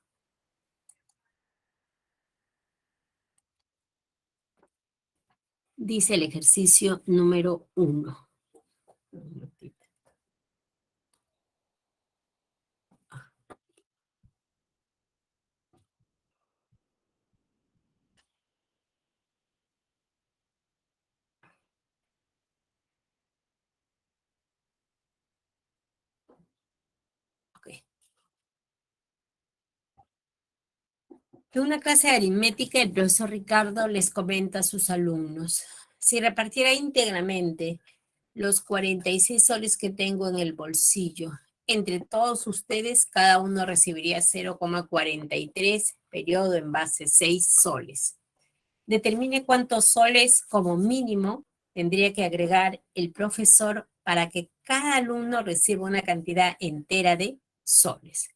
Speaker 2: Dice el ejercicio número 1. Okay. En una clase de aritmética, el profesor Ricardo les comenta a sus alumnos: si repartiera íntegramente los 46 soles que tengo en el bolsillo entre todos ustedes, cada uno recibiría 0,43, periodo en base 6 soles. Determine cuántos soles como mínimo tendría que agregar el profesor para que cada alumno reciba una cantidad entera de soles.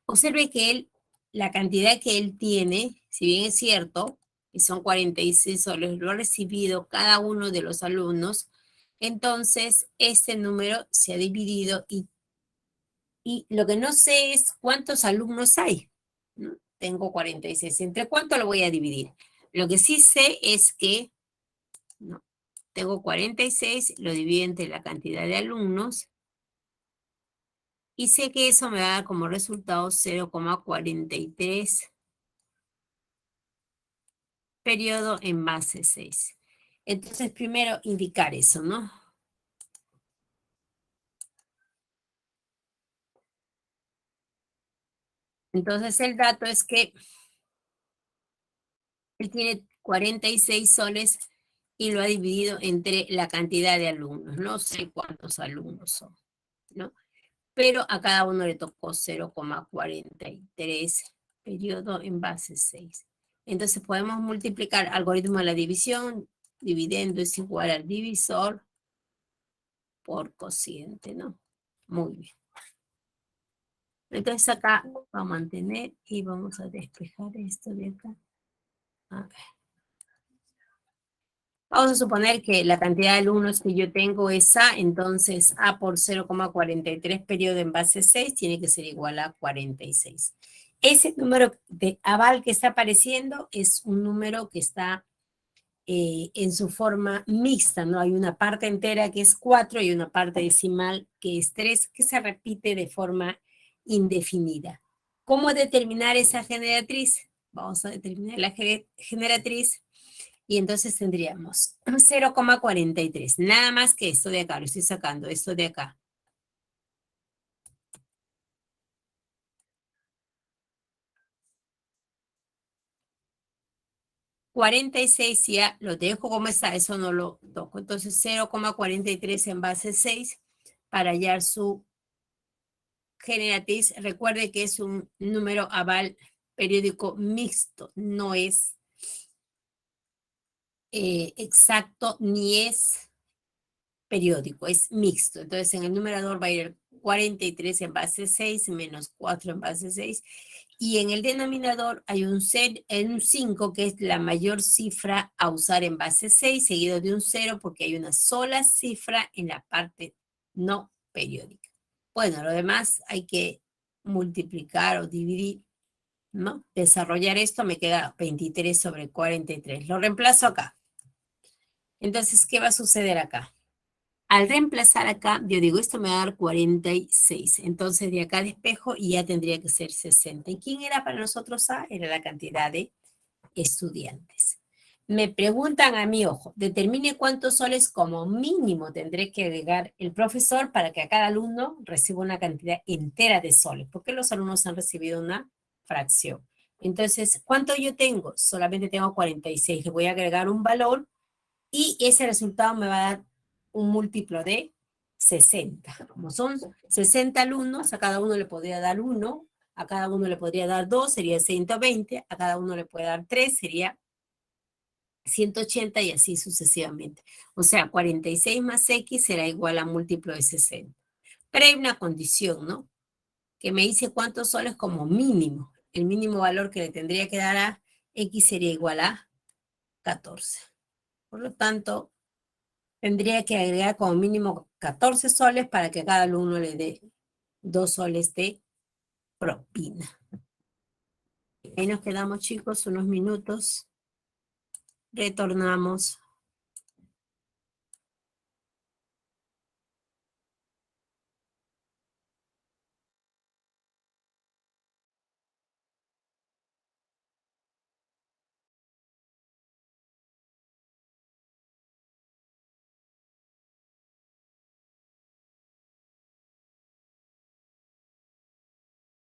Speaker 2: Observe que la cantidad que él tiene, si bien es cierto, que son 46 soles, lo ha recibido cada uno de los alumnos, entonces este número se ha dividido y lo que no sé es cuántos alumnos hay, ¿no? Tengo 46, ¿entre cuánto lo voy a dividir? Lo que sí sé es que, ¿no?, tengo 46, lo divido entre la cantidad de alumnos, y sé que eso me va a dar como resultado 0,43 periodo en base 6. Entonces, primero indicar eso, ¿no? Entonces, el dato es que él tiene 46 soles y lo ha dividido entre la cantidad de alumnos. No sé cuántos alumnos son, ¿no? Pero a cada uno le tocó 0,43 periodo en base 6. Entonces podemos multiplicar algoritmo de la división, dividendo es igual al divisor por cociente, ¿no? Muy bien. Entonces acá vamos a mantener y vamos a despejar esto de acá. A ver. Vamos a suponer que la cantidad de alumnos que yo tengo es A, entonces A por 0,43 periodo en base 6 tiene que ser igual a 46. Ese número de aval que está apareciendo es un número que está en su forma mixta, ¿no? Hay una parte entera que es 4 y una parte decimal que es 3, que se repite de forma indefinida. ¿Cómo determinar esa generatriz? Vamos a determinar la generatriz y entonces tendríamos 0,43. Nada más que esto de acá, lo estoy sacando, esto de acá. 46 ya lo dejo como está, eso no lo toco. Entonces 0,43 en base 6 para hallar su generatriz. Recuerde que es un número aval periódico mixto, no es exacto ni es periódico, es mixto. Entonces en el numerador va a ir 43 en base 6 menos 4 en base 6. Y en el denominador hay un 5 que es la mayor cifra a usar en base 6, seguido de un 0 porque hay una sola cifra en la parte no periódica. Bueno, lo demás hay que multiplicar o dividir, ¿no? Desarrollar esto me queda 23 sobre 43. Lo reemplazo acá. Entonces, ¿qué va a suceder acá? Al reemplazar acá, yo digo, esto me va a dar 46. Entonces, de acá despejo y ya tendría que ser 60. ¿Y quién era para nosotros A? Era la cantidad de estudiantes. Me preguntan a mí, ojo, determine cuántos soles como mínimo tendré que agregar el profesor para que a cada alumno reciba una cantidad entera de soles, porque los alumnos han recibido una fracción. Entonces, ¿cuánto yo tengo? Solamente tengo 46. Le voy a agregar un valor y ese resultado me va a dar un múltiplo de 60. Como son 60 alumnos, a cada uno le podría dar 1, a cada uno le podría dar 2, sería 120, a cada uno le puede dar 3, sería 180 y así sucesivamente. O sea, 46 más X será igual a múltiplo de 60. Pero hay una condición, ¿no? Que me dice cuántos soles como mínimo. El mínimo valor que le tendría que dar a X sería igual a 14. Por lo tanto, tendría que agregar como mínimo 14 soles para que a cada alumno le dé 2 soles de propina. Ahí nos quedamos, chicos, unos minutos. Retornamos.